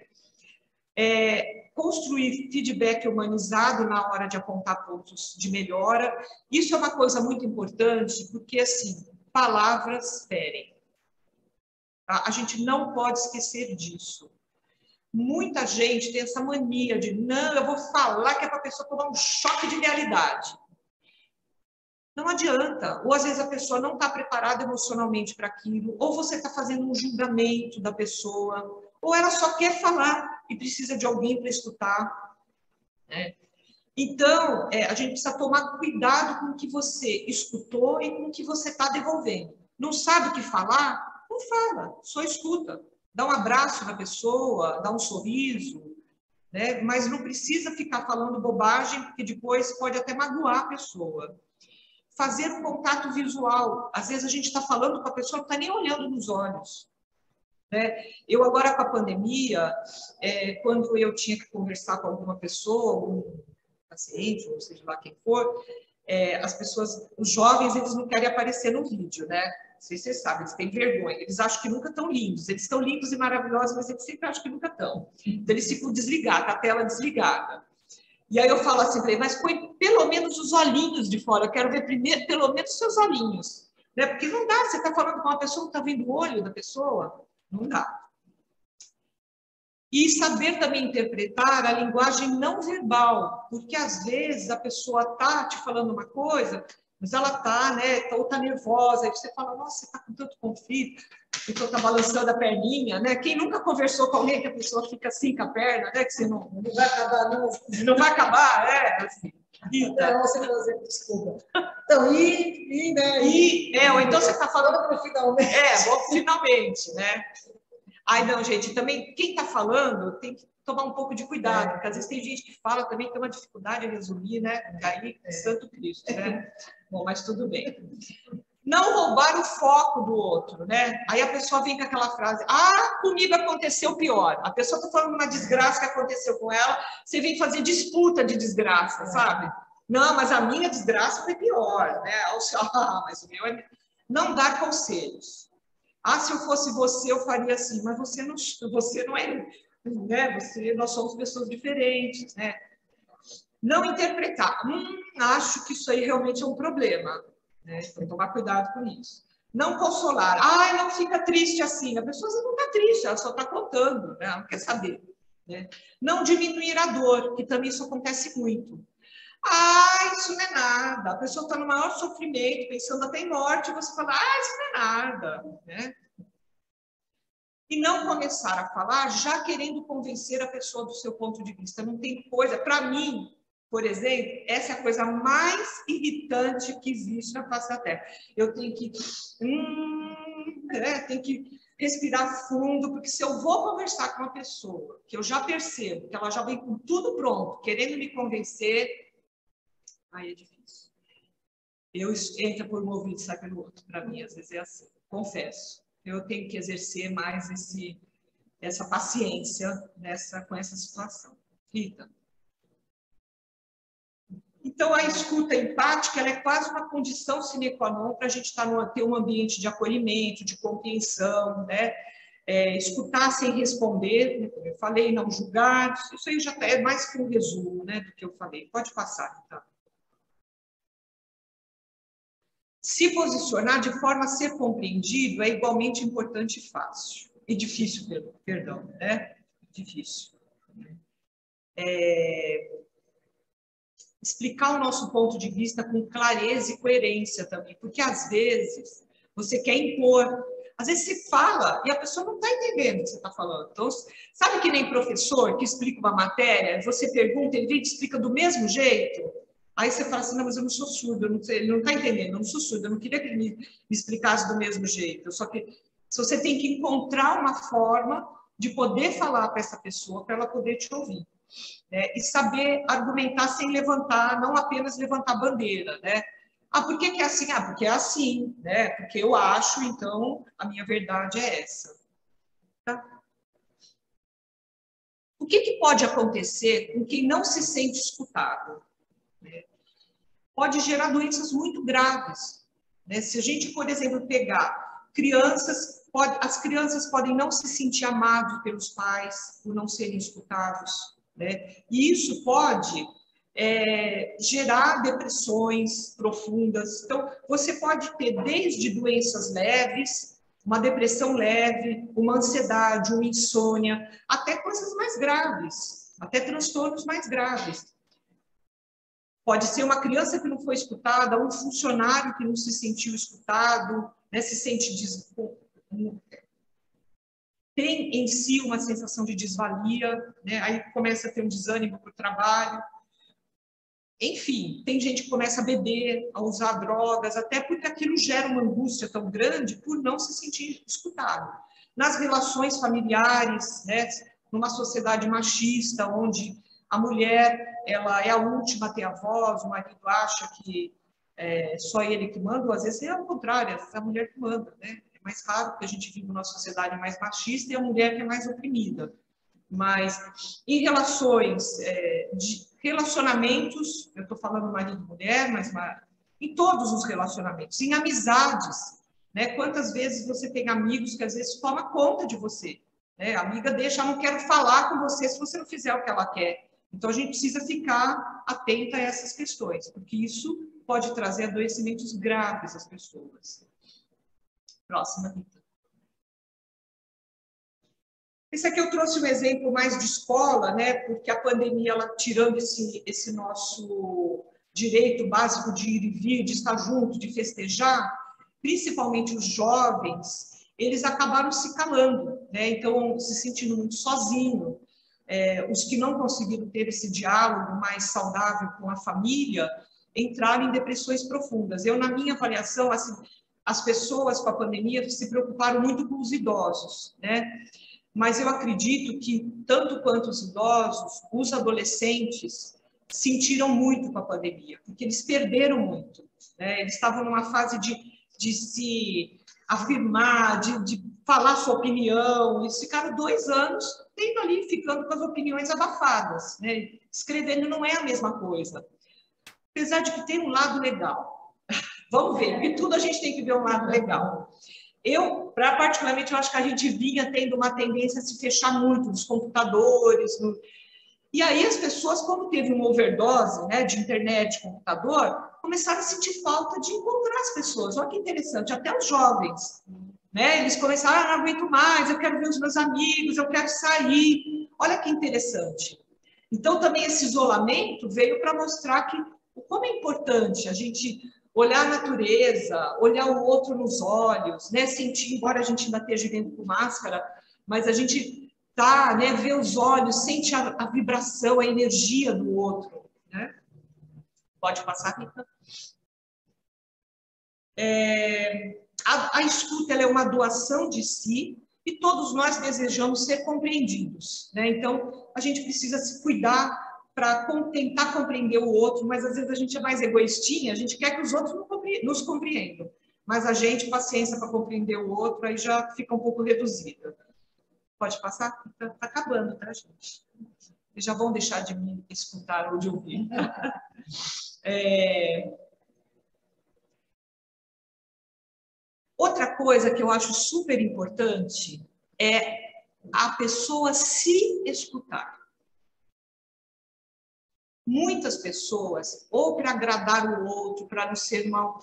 Construir feedback humanizado na hora de apontar pontos de melhora. Isso é uma coisa muito importante, porque, assim, palavras ferem. Tá? A gente não pode esquecer disso. Muita gente tem essa mania de, não, eu vou falar que é para a pessoa tomar um choque de realidade. Não adianta. Ou, às vezes, a pessoa não está preparada emocionalmente para aquilo, ou você está fazendo um julgamento da pessoa, ou ela só quer falar e precisa de alguém para escutar, né? Então, a gente precisa tomar cuidado com o que você escutou e com o que você está devolvendo. Não sabe o que falar? Não fala, só escuta. Dá um abraço na pessoa, dá um sorriso, né? Mas não precisa ficar falando bobagem, porque depois pode até magoar a pessoa. Fazer um contato visual. Às vezes a gente está falando com a pessoa, não está nem olhando nos olhos. Eu agora com a pandemia, quando eu tinha que conversar com alguma pessoa, algum paciente, ou seja lá quem for, as pessoas, os jovens, eles não querem aparecer no vídeo, né? Não sei se vocês sabem, eles têm vergonha, eles acham que nunca estão lindos, eles estão lindos e maravilhosos, mas eles sempre acham que nunca estão. Então eles ficam desligados, com a tela desligada. E aí eu falo assim para ele, mas põe pelo menos os olhinhos de fora, eu quero ver primeiro pelo menos os seus olhinhos, né? Porque não dá, você está falando com uma pessoa, não está vendo o olho da pessoa. Não dá. E saber também interpretar a linguagem não verbal, porque às vezes a pessoa está te falando uma coisa, mas ela está, né, ou está nervosa, aí você fala, nossa, você está com tanto conflito, então está balançando a perninha, né? Quem nunca conversou com alguém que a pessoa fica assim com a perna, né? Que você não vai acabar, não vai acabar, assim. Então, você fazer, desculpa. Então, né? Ou então você está falando para finalmente. Finalmente, né? Ai, não, gente, também quem está falando tem que tomar um pouco de cuidado, porque às vezes tem gente que fala também que tem uma dificuldade em resumir, né? Aí, Santo Cristo, né? Bom, mas tudo bem. Não roubar o foco do outro, né? Aí a pessoa vem com aquela frase, comigo aconteceu pior. A pessoa está falando uma desgraça que aconteceu com ela, você vem fazer disputa de desgraça, sabe? Não, mas a minha desgraça foi pior, né? Mas o meu é... Não dar conselhos. Se eu fosse você, eu faria assim, mas você não é, né? Nós somos pessoas diferentes, né? Não interpretar. Acho que isso aí realmente é um problema, né? Então, tomar cuidado com isso. Não consolar. Não fica triste assim. A pessoa não está triste, ela só está contando, né? Ela não quer saber, né? Não diminuir a dor, que também isso acontece muito. Isso não é nada. A pessoa está no maior sofrimento, pensando até em morte, e você fala, isso não é nada, né? E não começar a falar já querendo convencer a pessoa do seu ponto de vista. Não tem coisa... Para mim, por exemplo, essa é a coisa mais irritante que existe na face da Terra. Eu tenho que... tenho que respirar fundo, porque se eu vou conversar com uma pessoa que eu já percebo que ela já vem com tudo pronto, querendo me convencer... Aí é difícil. Entra por um ouvido e sai pelo outro. Para mim, às vezes é assim. Confesso. Eu tenho que exercer mais essa paciência com essa situação. Rita? Então, a escuta empática ela é quase uma condição sine qua non para a gente ter um ambiente de acolhimento, de compreensão, né? Escutar sem responder, né? Como eu falei, não julgar. Isso aí já é mais que um resumo, né, do que eu falei. Pode passar, então. Se posicionar de forma a ser compreendido é igualmente importante e fácil. E difícil, perdão, né? Difícil. Explicar o nosso ponto de vista com clareza e coerência também, porque às vezes você quer impor, às vezes você fala e a pessoa não está entendendo o que você está falando. Então, sabe que nem professor que explica uma matéria, você pergunta, ele vem e te explica do mesmo jeito? Aí você fala assim, não, mas eu não sou surdo, eu não sei, ele não está entendendo, eu não sou surdo, eu não queria que ele me explicasse do mesmo jeito. Só que você tem que encontrar uma forma de poder falar para essa pessoa, para ela poder te ouvir. Né? E saber argumentar sem levantar, não apenas levantar bandeira, né? Ah, por que que é assim? Ah, porque é assim, né? Porque eu acho, então a minha verdade é essa. Tá? O que que pode acontecer com quem não se sente escutado? Né? Pode gerar doenças muito graves. Né? Se a gente, por exemplo, pegar crianças, as crianças podem não se sentir amadas pelos pais por não serem escutados. Né? E isso pode gerar depressões profundas. Então, você pode ter desde doenças leves, uma depressão leve, uma ansiedade, uma insônia, até coisas mais graves, até transtornos mais graves. Pode ser uma criança que não foi escutada, um funcionário que não se sentiu escutado, né, se sente tem em si uma sensação de desvalia, né? Aí começa a ter um desânimo para o trabalho. Enfim, tem gente que começa a beber, a usar drogas, até porque aquilo gera uma angústia tão grande por não se sentir escutado. Nas relações familiares, né? Numa sociedade machista, onde a mulher ela é a última a ter a voz, o marido acha que é só ele que manda, ou às vezes é o contrário, às vezes é a mulher que manda, né? Mais raro, porque a gente vive numa sociedade mais machista e a mulher que é mais oprimida. Mas em relacionamentos, eu estou falando marido e mulher, mas em todos os relacionamentos, em amizades, né? Quantas vezes você tem amigos que às vezes tomam conta de você, né? A amiga deixa, não quero falar com você se você não fizer o que ela quer. Então a gente precisa ficar atenta a essas questões, porque isso pode trazer adoecimentos graves às pessoas. Próxima, Rita. Esse aqui eu trouxe um exemplo mais de escola, né? Porque a pandemia, ela tirando esse nosso direito básico de ir e vir, de estar junto, de festejar, principalmente os jovens, eles acabaram se calando, né? Então, se sentindo muito sozinhos. Os que não conseguiram ter esse diálogo mais saudável com a família, entraram em depressões profundas. Eu, na minha avaliação, assim, as pessoas com a pandemia se preocuparam muito com os idosos, né? Mas eu acredito que, tanto quanto os idosos, os adolescentes sentiram muito com a pandemia, porque eles perderam muito, né? Eles estavam numa fase de se afirmar, de falar sua opinião, eles ficaram 2 anos tendo ali, ficando com as opiniões abafadas, né? Escrevendo não é a mesma coisa. Apesar de que tem um lado legal. Vamos ver, porque tudo a gente tem que ver um lado legal. Particularmente, eu acho que a gente vinha tendo uma tendência a se fechar muito nos computadores. E aí as pessoas, como teve uma overdose, né, de internet, computador, começaram a sentir falta de encontrar as pessoas. Olha que interessante, até os jovens. Né? Eles começaram, não aguento mais, eu quero ver os meus amigos, eu quero sair. Olha que interessante. Então, também esse isolamento veio para mostrar que como é importante a gente olhar a natureza, olhar o outro nos olhos, né? Sentir, embora a gente ainda esteja vivendo com máscara, mas a gente né? Vê os olhos, sente a vibração, a energia do outro. Né? Pode passar, Rita? A escuta ela é uma doação de si e todos nós desejamos ser compreendidos. Né? Então, a gente precisa se cuidar para tentar compreender o outro, mas às vezes a gente é mais egoístinha, a gente quer que os outros nos compreendam, mas a gente, paciência para compreender o outro, aí já fica um pouco reduzida. Pode passar? Está acabando, tá, gente? Eles já vão deixar de me escutar ou de ouvir. Outra coisa que eu acho super importante é a pessoa se escutar. muitas pessoas, ou para agradar o outro, para não ser mal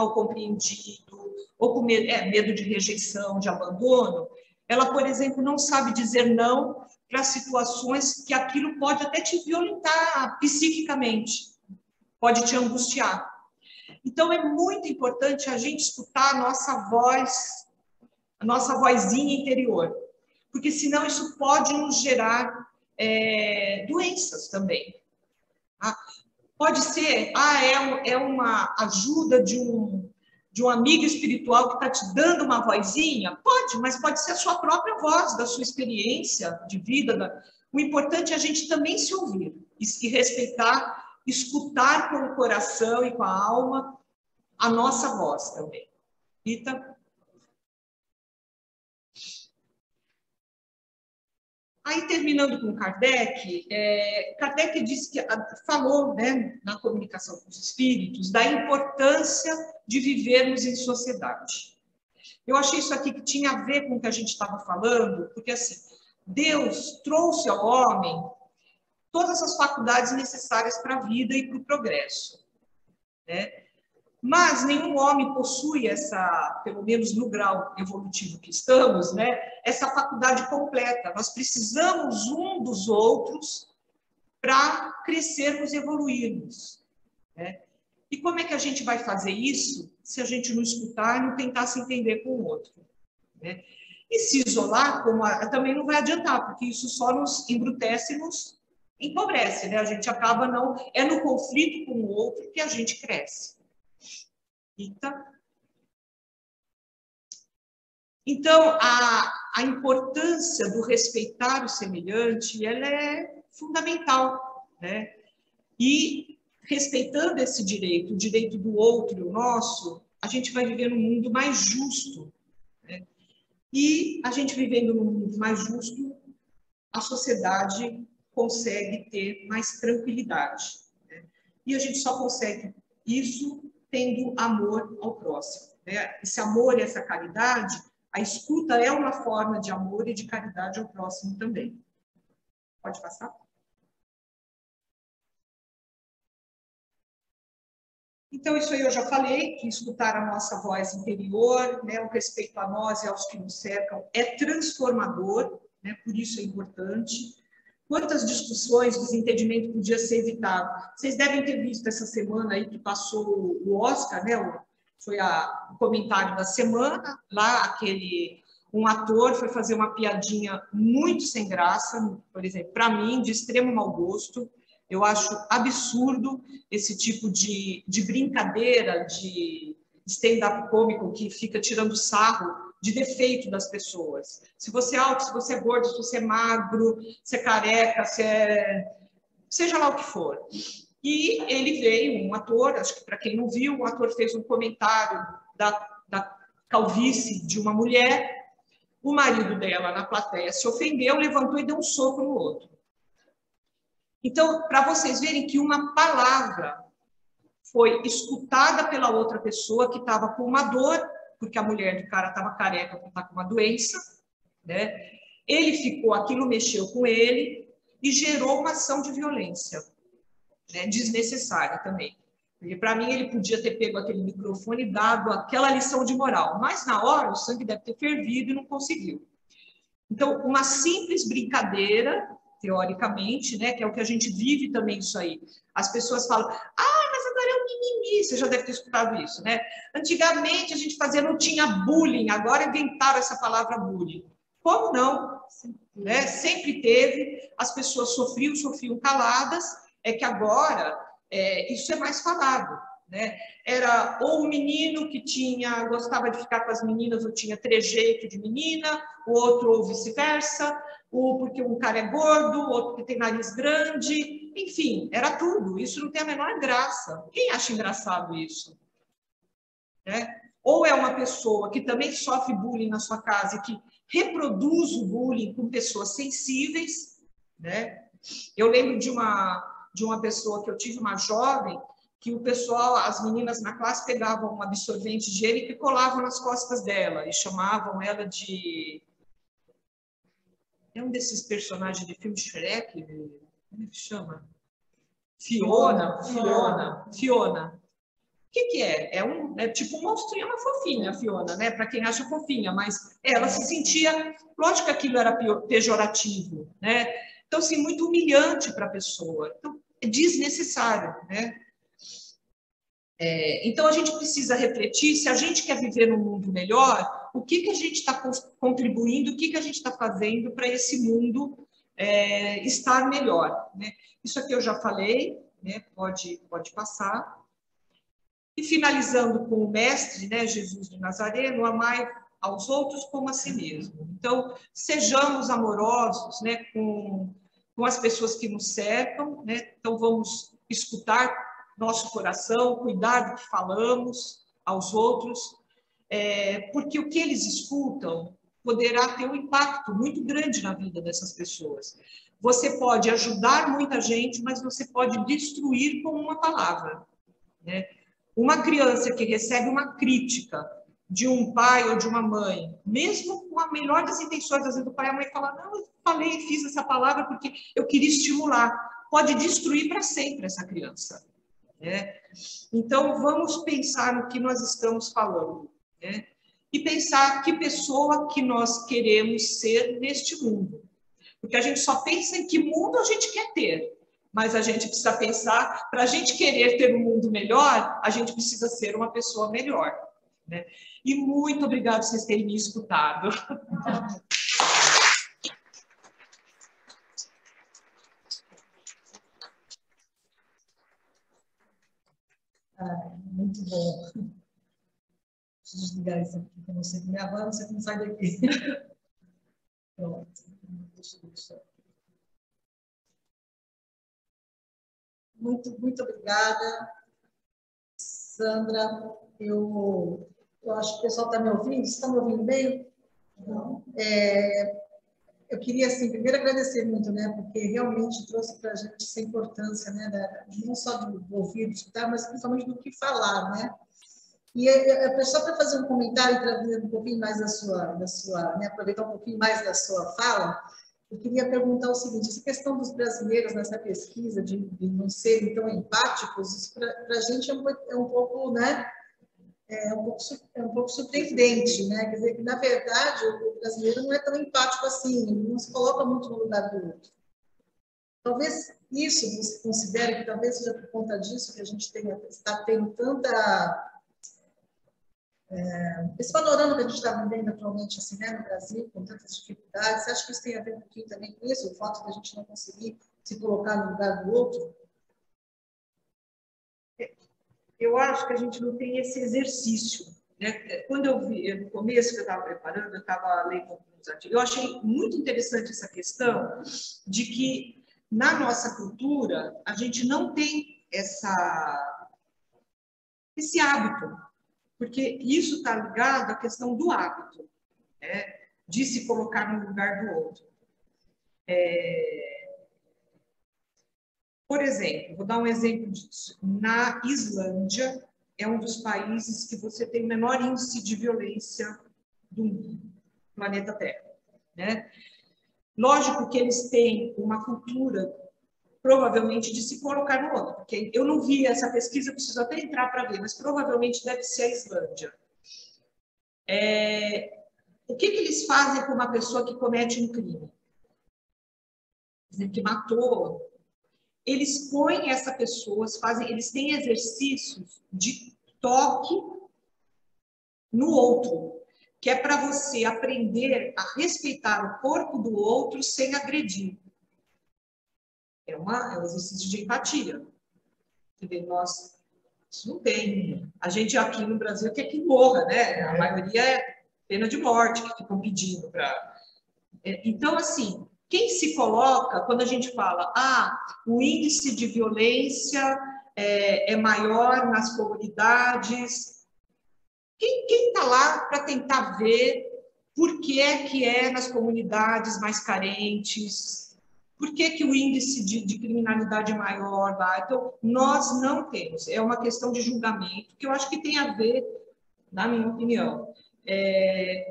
compreendido, ou com medo de rejeição, de abandono, ela, por exemplo, não sabe dizer não para situações que aquilo pode até te violentar psiquicamente, pode te angustiar. Então, é muito importante a gente escutar a nossa voz, a nossa vozinha interior, porque senão isso pode nos gerar doenças também. Pode ser, é uma ajuda de um amigo espiritual que está te dando uma vozinha? Pode, mas pode ser a sua própria voz, da sua experiência de vida. O importante é a gente também se ouvir e respeitar, escutar com o coração e com a alma a nossa voz também. Rita? Aí, terminando com Kardec, Kardec disse falou, né, na comunicação com os espíritos, da importância de vivermos em sociedade. Eu achei isso aqui que tinha a ver com o que a gente estava falando, porque, assim, Deus trouxe ao homem todas as faculdades necessárias para a vida e para o progresso, né? Mas nenhum homem possui essa, pelo menos no grau evolutivo que estamos, né, essa faculdade completa. Nós precisamos um dos outros para crescermos e evoluirmos, né? E como é que a gente vai fazer isso se a gente não escutar e não tentar se entender com o outro, né? E se isolar também não vai adiantar, porque isso só nos embrutece e nos empobrece, né? A gente acaba é no conflito com o outro que a gente cresce. Então, a importância do respeitar o semelhante, ela é fundamental, né? E respeitando esse direito, o direito do outro e o nosso, a gente vai viver num mundo mais justo, né? E a gente vivendo num mundo mais justo, a sociedade consegue ter mais tranquilidade, né? E a gente só consegue isso tendo amor ao próximo, né? Esse amor e essa caridade, a escuta é uma forma de amor e de caridade ao próximo também. Pode passar? Então, isso aí eu já falei, que escutar a nossa voz interior, né, o respeito a nós e aos que nos cercam é transformador, né, por isso é importante. Quantas discussões, desentendimento podia ser evitado? Vocês devem ter visto essa semana aí que passou o Oscar, né? Foi o comentário da semana, lá um ator foi fazer uma piadinha muito sem graça, por exemplo, para mim, de extremo mau gosto. Eu acho absurdo esse tipo de brincadeira, de stand-up cômico que fica tirando sarro de defeito das pessoas. Se você é alto, se você é gordo, se você é magro, se é careca, seja lá o que for. E ele veio, um ator, acho que para quem não viu, o ator fez um comentário da calvície de uma mulher, o marido dela na plateia se ofendeu, levantou e deu um soco no outro. Então, para vocês verem que uma palavra foi escutada pela outra pessoa que estava com uma dor, porque a mulher do cara estava careca porque está com uma doença, né? Ele ficou, aquilo mexeu com ele e gerou uma ação de violência, né? Desnecessária também. Porque, para mim, ele podia ter pego aquele microfone e dado aquela lição de moral, mas na hora o sangue deve ter fervido e não conseguiu. Então, uma simples brincadeira, teoricamente, né, que é o que a gente vive também isso aí. As pessoas falam, mas agora é um mimimi, você já deve ter escutado isso, né? Antigamente a gente não tinha bullying, agora inventaram essa palavra bullying. Como não? Né? Sempre teve, as pessoas sofriam caladas, é que agora isso é mais falado, né? Era ou o menino que gostava de ficar com as meninas ou tinha trejeito de menina, o outro ou vice-versa, ou porque um cara é gordo, o outro que tem nariz grande, enfim, era tudo. Isso não tem a menor graça. Quem acha engraçado isso? Né? Ou é uma pessoa que também sofre bullying na sua casa e que reproduz o bullying com pessoas sensíveis, né? Eu lembro de uma pessoa que eu tive, uma jovem, que o pessoal, as meninas na classe pegavam um absorvente higiênico e colavam nas costas dela e chamavam ela de... É um desses personagens de filme Shrek, como é que chama? Fiona. O que é? É tipo um monstrinho, uma fofinha, a Fiona, né? Para quem acha fofinha, mas ela se sentia... Lógico que aquilo era pejorativo, né? Então, assim, muito humilhante para a pessoa. Então, é desnecessário, né? Então, a gente precisa refletir se a gente quer viver num mundo melhor, o que a gente está contribuindo, o que a gente está fazendo para esse mundo estar melhor, né? Isso aqui eu já falei, né? Pode passar. E finalizando com o mestre, né, Jesus de Nazareno, amai aos outros como a si mesmo. Então, sejamos amorosos, né, com as pessoas que nos cercam, né? Então, vamos escutar nosso coração, cuidar do que falamos aos outros, porque o que eles escutam poderá ter um impacto muito grande na vida dessas pessoas. Você pode ajudar muita gente, mas você pode destruir com uma palavra, né? Uma criança que recebe uma crítica de um pai ou de uma mãe, mesmo com a melhor das intenções, às vezes o pai e a mãe falam, não, eu falei, fiz essa palavra porque eu queria estimular, pode destruir para sempre essa criança, né? Então, vamos pensar no que nós estamos falando, né? E pensar que pessoa que nós queremos ser neste mundo. Porque a gente só pensa em que mundo a gente quer ter. Mas a gente precisa pensar, para a gente querer ter um mundo melhor, a gente precisa ser uma pessoa melhor, né? E muito obrigada por vocês terem me escutado. Muito bom. Deixa eu desligar isso aqui, que eu não sei que minha avó, você não sai daqui. Pronto. Deixa eu deixar. Muito obrigada, Sandra. Eu acho que o pessoal está me ouvindo. Vocês estão me ouvindo bem? Eu queria, assim, primeiro agradecer muito, né, porque realmente trouxe para a gente essa importância, né, não só do ouvir, de escutar, mas principalmente do que falar, né? E só para fazer um comentário, trazer um pouquinho mais da sua, né, aproveitar um pouquinho mais da sua fala, eu queria perguntar o seguinte: essa questão dos brasileiros nessa pesquisa de não serem tão empáticos, isso para a gente é um pouco, né, é um pouco surpreendente, né? Quer dizer que, na verdade, o brasileiro não é tão empático assim, ele não se coloca muito no lugar do outro. Talvez isso, você considere que talvez seja por conta disso que a gente está tendo tanta... esse panorama que a gente está vivendo atualmente assim, né, no Brasil, com tantas dificuldades. Você acha que isso tem a ver um pouquinho também com isso, o fato de a gente não conseguir se colocar no lugar do outro? Eu acho que a gente não tem esse exercício, né? Quando eu vi, no começo que eu estava preparando, eu estava lendo alguns artigos, eu achei muito interessante essa questão de que, na nossa cultura, a gente não tem esse hábito, porque isso está ligado à questão do hábito, né? De se colocar no lugar do outro. Por exemplo, vou dar um exemplo disso. Na Islândia, é um dos países que você tem o menor índice de violência do planeta Terra, né? Lógico que eles têm uma cultura, provavelmente, de se colocar no outro, porque eu não vi essa pesquisa, preciso até entrar para ver, mas provavelmente deve ser a Islândia. O que eles fazem com uma pessoa que comete um crime? Que matou... Eles põem essa pessoa, eles têm exercícios de toque no outro, que é para você aprender a respeitar o corpo do outro sem agredir. É um exercício de empatia. Nós, isso não tem. A gente aqui no Brasil quer que morra, né? A maioria é pena de morte que ficam pedindo para... Então, assim... Quem se coloca, quando a gente fala, o índice de violência é maior nas comunidades, quem está lá para tentar ver por que é nas comunidades mais carentes, por que o índice de criminalidade é maior lá? Então, nós não temos, é uma questão de julgamento, que eu acho que tem a ver, na minha opinião,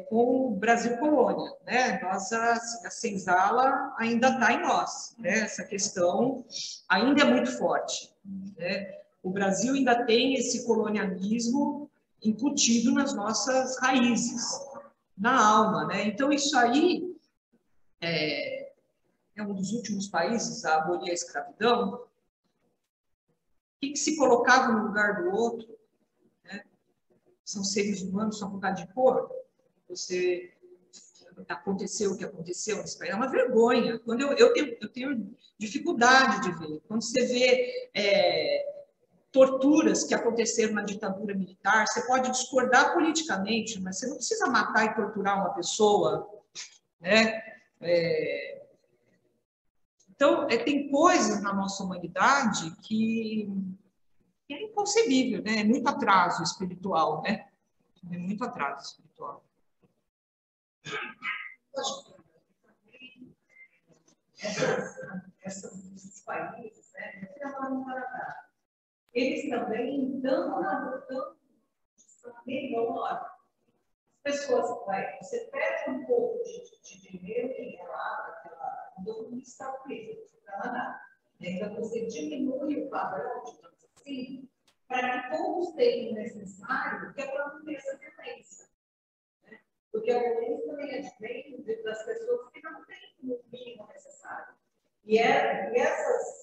com o Brasil colônia, né? Nós, a senzala ainda está em nós, né? Essa questão ainda é muito forte, né? O Brasil ainda tem esse colonialismo incutido nas nossas raízes, na alma, né? Então, isso aí é um dos últimos países a abolir a escravidão. O que se colocava no lugar do outro, né? São seres humanos, são um bocado de cor. Aconteceu o que aconteceu nesse país, é uma vergonha. Quando eu tenho dificuldade de ver. Quando você vê torturas que aconteceram na ditadura militar, você pode discordar politicamente, mas você não precisa matar e torturar uma pessoa, né? Então, tem coisas na nossa humanidade que é inconcebível, né? É muito atraso espiritual, né? É muito atraso espiritual. Esses países, né? Eles também estão melhor. As pessoas, você perde um pouco de dinheiro em relação do Estados Unidos, do Canadá. Então, você diminui o padrão, digamos assim, para que todos tenham o necessário, que é para não ter essa violência. Né? Porque a violência também advém das pessoas que não têm o mínimo necessário. E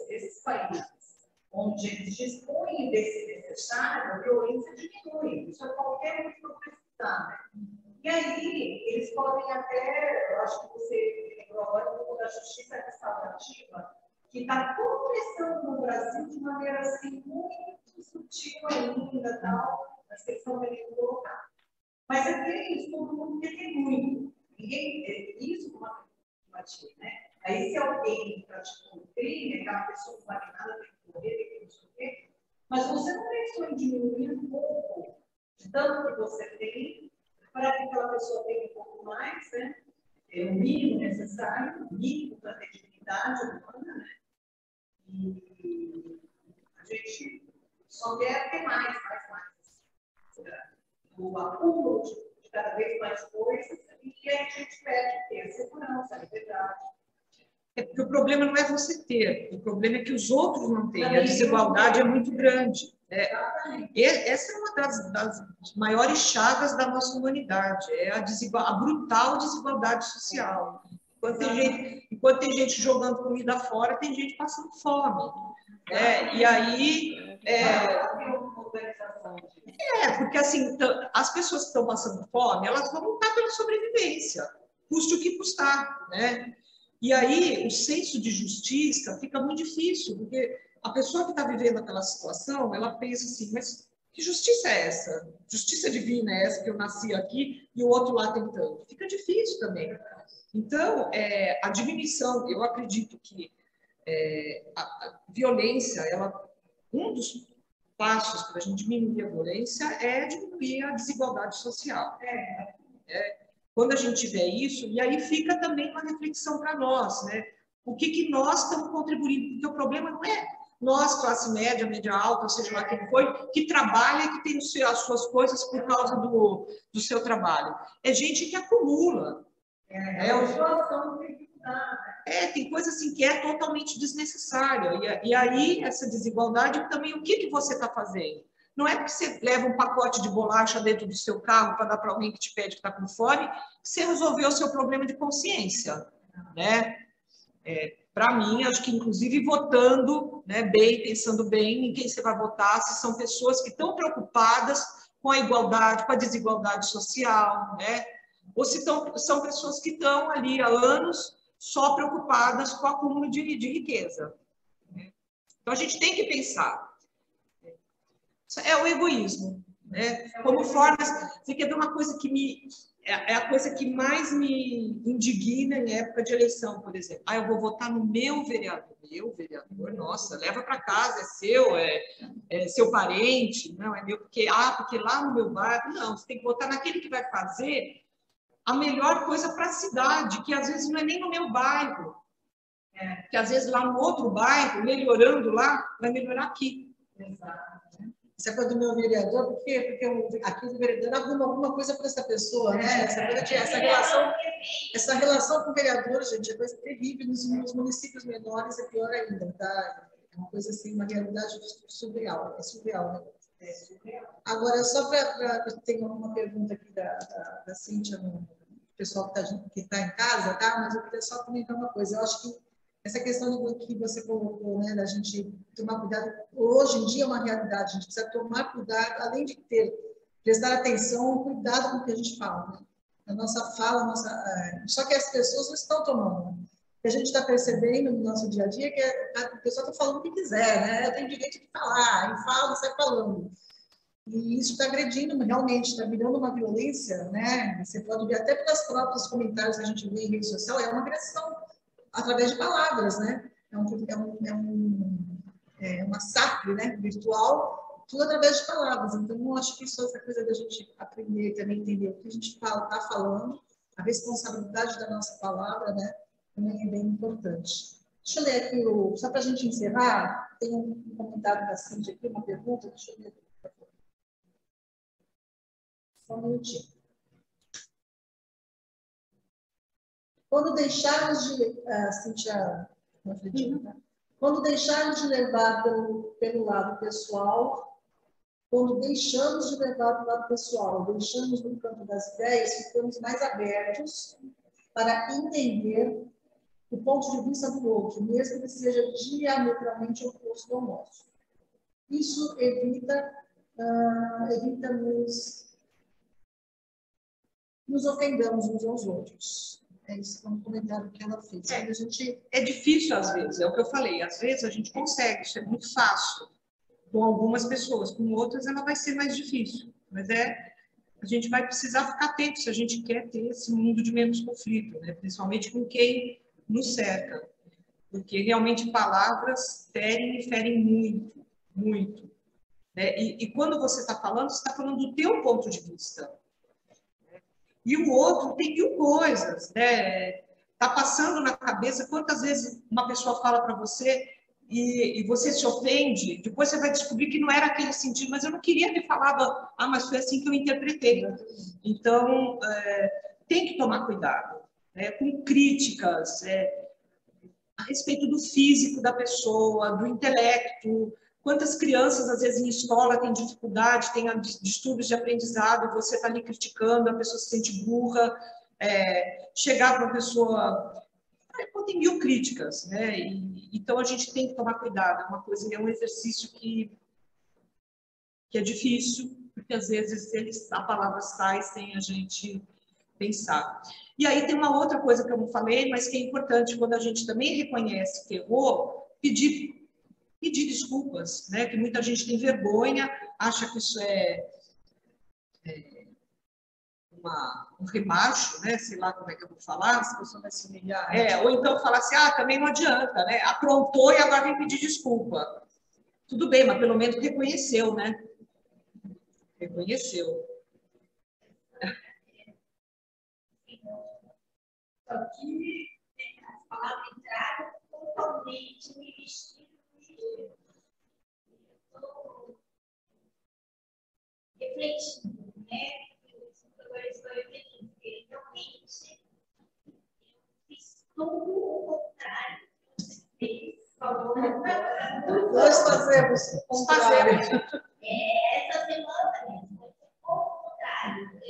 esses países onde eles dispõem desse necessário, a violência diminui. Isso é qualquer um que não precisar. Né? E aí, eles podem até, eu acho que você lembrou agora um pouco da justiça restaurativa, que está começando no Brasil de maneira assim, muito sutil ainda, tal, mas que eles estão querendo colocar. Mas é isso, todo mundo tem muito. Ninguém tem isso como uma afirmativa, né? Aí, se alguém praticou um crime, aquela pessoa não vale nada, tem que morrer, tem que não sei o quê. Mas você não pensou em diminuir um pouco de tanto que você tem, para que aquela pessoa tenha um pouco mais, né? É o mínimo necessário, o mínimo para ter dignidade humana, né? E a gente só quer ter mais. O acúmulo de cada vez mais coisas, e a gente pede ter segurança, liberdade. Porque o problema não é você ter, o problema é que os outros não têm. A desigualdade é muito grande. Essa é uma das maiores chagas da nossa humanidade, é a brutal desigualdade social. Enquanto tem gente jogando comida fora, tem gente passando fome. E aí... porque assim, as pessoas que estão passando fome, elas vão lutar pela sobrevivência, custe o que custar, né? E aí o senso de justiça fica muito difícil, porque a pessoa que está vivendo aquela situação, ela pensa assim, mas que justiça é essa? Justiça divina é essa que eu nasci aqui e o outro lá tentando? Fica difícil também. Então, a diminuição, eu acredito que a violência, um dos passos para a gente diminuir a violência é diminuir a desigualdade social. Quando a gente tiver isso, e aí fica também uma reflexão para nós, né? O que nós estamos contribuindo? Porque o problema não é nós, classe média, média alta, seja lá quem for, que trabalha e que tem as suas coisas por causa do seu trabalho. É gente que acumula. Tem coisa assim que é totalmente desnecessária. E aí, essa desigualdade também, o que você está fazendo? Não é porque você leva um pacote de bolacha dentro do seu carro para dar para alguém que te pede que está com fome, que você resolveu o seu problema de consciência, né? Para mim, acho que inclusive votando, né, bem, pensando bem em quem você vai votar, se são pessoas que estão preocupadas com a igualdade, com a desigualdade social, né? Ou se são pessoas que estão ali há anos só preocupadas com o acúmulo de riqueza. Então, a gente tem que pensar. É o egoísmo, né? Como formas... Você quer ver uma coisa que é a coisa que mais me indigna em época de eleição, por exemplo. Eu vou votar no meu vereador. Meu vereador, nossa, leva para casa, é seu, é seu parente, não é meu, porque lá no meu bairro, não, você tem que votar naquele que vai fazer a melhor coisa para a cidade, que às vezes não é nem no meu bairro, que às vezes lá no outro bairro, melhorando lá, vai melhorar aqui. Exato. essa coisa do meu vereador, por quê? Porque aqui o vereador arruma alguma coisa para essa pessoa, né? Essa relação com o vereador, gente, é coisa terrível. Nos municípios menores é pior ainda, tá? É uma coisa assim, uma realidade surreal. É surreal, né? É surreal. Agora, só para ter uma pergunta aqui da Cíntia, no pessoal que está em casa, tá? Mas eu queria só comentar uma coisa. Eu acho que essa questão que você colocou, né, da gente tomar cuidado, hoje em dia é uma realidade, a gente precisa tomar cuidado, além de prestar atenção, cuidado com o que a gente fala, né? A nossa fala, só que as pessoas não estão tomando. Né? A gente está percebendo no nosso dia a dia que o pessoal está falando o que quiser, né? Eu tenho direito de falar, e fala, sai falando. E isso está agredindo, realmente, está virando uma violência, né? Você pode ver até pelos próprios comentários que a gente vê em rede social, é uma agressão através de palavras, né? É um massacre, né? Virtual, tudo através de palavras. Então, eu acho que isso é essa coisa da gente aprender também, entender o que a gente está falando, a responsabilidade da nossa palavra, né? Também é bem importante. Deixa eu ler aqui, só para a gente encerrar, tem um comentário da Cíntia aqui, uma pergunta, deixa eu ler. Só um minutinho. Quando deixarmos de... Cíntia, não acredito, né? Quando deixarmos de levar pelo lado pessoal, quando deixamos de levar pelo lado pessoal, deixamos no campo das ideias, ficamos mais abertos para entender o ponto de vista do outro, mesmo que seja diametralmente oposto ao nosso. Isso evita nos ofendamos uns aos outros. É isso, um comentário que ela fez. É difícil às vezes, é o que eu falei. Às vezes a gente consegue, isso é muito fácil com algumas pessoas, com outras ela vai ser mais difícil. Mas a gente vai precisar ficar atento se a gente quer ter esse mundo de menos conflito, né? Principalmente com quem nos cerca. Porque realmente palavras ferem muito, muito. Né? E quando você está falando do teu ponto de vista. E o outro tem 1000 coisas, né? Tá passando na cabeça, quantas vezes uma pessoa fala para você e você se ofende, depois você vai descobrir que não era aquele sentido, mas eu não queria ter falado, mas foi assim que eu interpretei. Então, tem que tomar cuidado, né? Com críticas, a respeito do físico da pessoa, do intelecto. Quantas crianças, às vezes, em escola têm dificuldade, têm distúrbios de aprendizado, você está ali criticando, a pessoa se sente burra, chegar para uma pessoa... Tem 1000 críticas, né? Então, a gente tem que tomar cuidado. É um exercício que é difícil, porque, às vezes, a palavra sai sem a gente pensar. E aí tem uma outra coisa que eu não falei, mas que é importante, quando a gente também reconhece que errou, pedir desculpas, né? Que muita gente tem vergonha, acha que isso é um rebaixo, né? Sei lá como é que eu vou falar, a pessoa vai se humilhar. Ou então falar assim, também não adianta, né? Aprontou e agora vem pedir desculpa. Tudo bem, mas pelo menos reconheceu, né? Reconheceu. Aqui, as palavras entraram totalmente no vestido. Refletindo, né? Agora estou refletindo, porque realmente eu fiz tudo o contrário. Nós fazemos o contrário. Essa semana mesmo, foi o contrário. Antes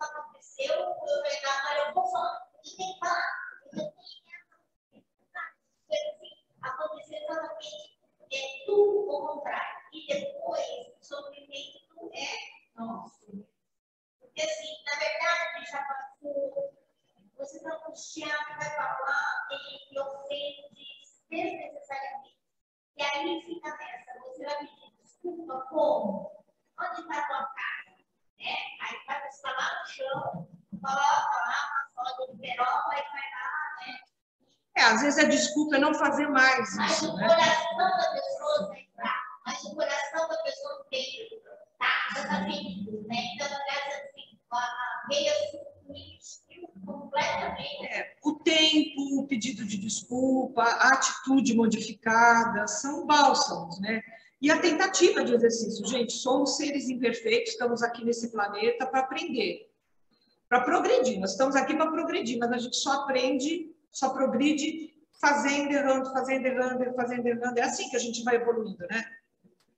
aconteceu, eu falei, agora eu vou falar. E tem que falar. Aconteceu exatamente tudo o contrário. E depois, o sofrimento é nosso. Porque, assim, na verdade, já passou. Você está angustiado, vai falar e ofende desnecessariamente. E aí fica nessa. Você vai pedir desculpa como? Onde está a tua casa? Né? Aí vai buscar lá no chão, coloca lá uma soda de peroba e vai lá, né? Às vezes a desculpa é não fazer mais Mas isso, o né? coração da pessoa vai entrar. Mas o coração da pessoa tem, já está ferido, né? Então, assim, a meia sumiu completamente. O tempo, o pedido de desculpa, a atitude modificada, são bálsamos, né? E a tentativa de exercício. Gente, somos seres imperfeitos, estamos aqui nesse planeta para aprender, para progredir. Nós estamos aqui para progredir, mas a gente só aprende, só progride fazendo, errando, fazendo, errando, fazendo, errando. É assim que a gente vai evoluindo, né?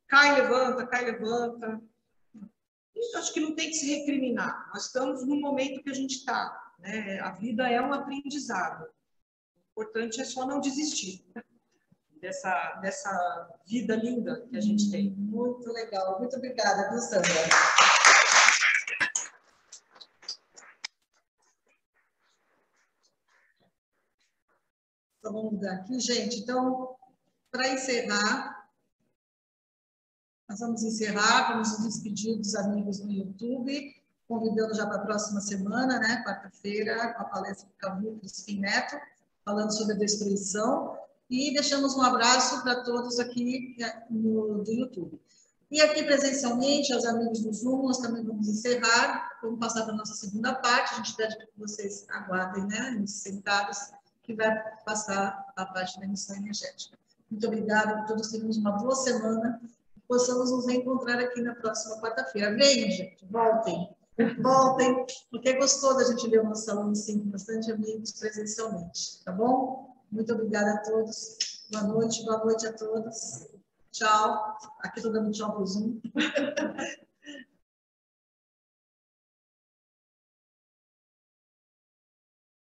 Cai, levanta, cai, levanta. Isso acho que não tem que se recriminar. Nós estamos no momento que a gente está, né? A vida é um aprendizado. O importante é só não desistir dessa vida linda que a gente tem. Muito legal. Muito obrigada, viu, Sandra? Então, vamos mudar aqui, gente. Então, para encerrar, nós vamos encerrar, vamos nos despedir dos amigos no YouTube, convidando já para a próxima semana, né, quarta-feira, com a palestra do Camus Crispim Neto, falando sobre a destruição, e deixamos um abraço para todos aqui do YouTube. E aqui presencialmente, aos amigos do Zoom, nós também vamos encerrar, vamos passar para a nossa segunda parte, a gente pede que vocês aguardem, né, sentados, que vai passar a parte da emissão energética. Muito obrigada a todos, tenhamos uma boa semana, possamos nos reencontrar aqui na próxima quarta-feira. Venham, gente, voltem, porque é gostoso a gente ver o nosso salão assim, com bastante amigos presencialmente, tá bom? Muito obrigada a todos, boa noite a todos, tchau, aqui estou dando tchau para o Zoom.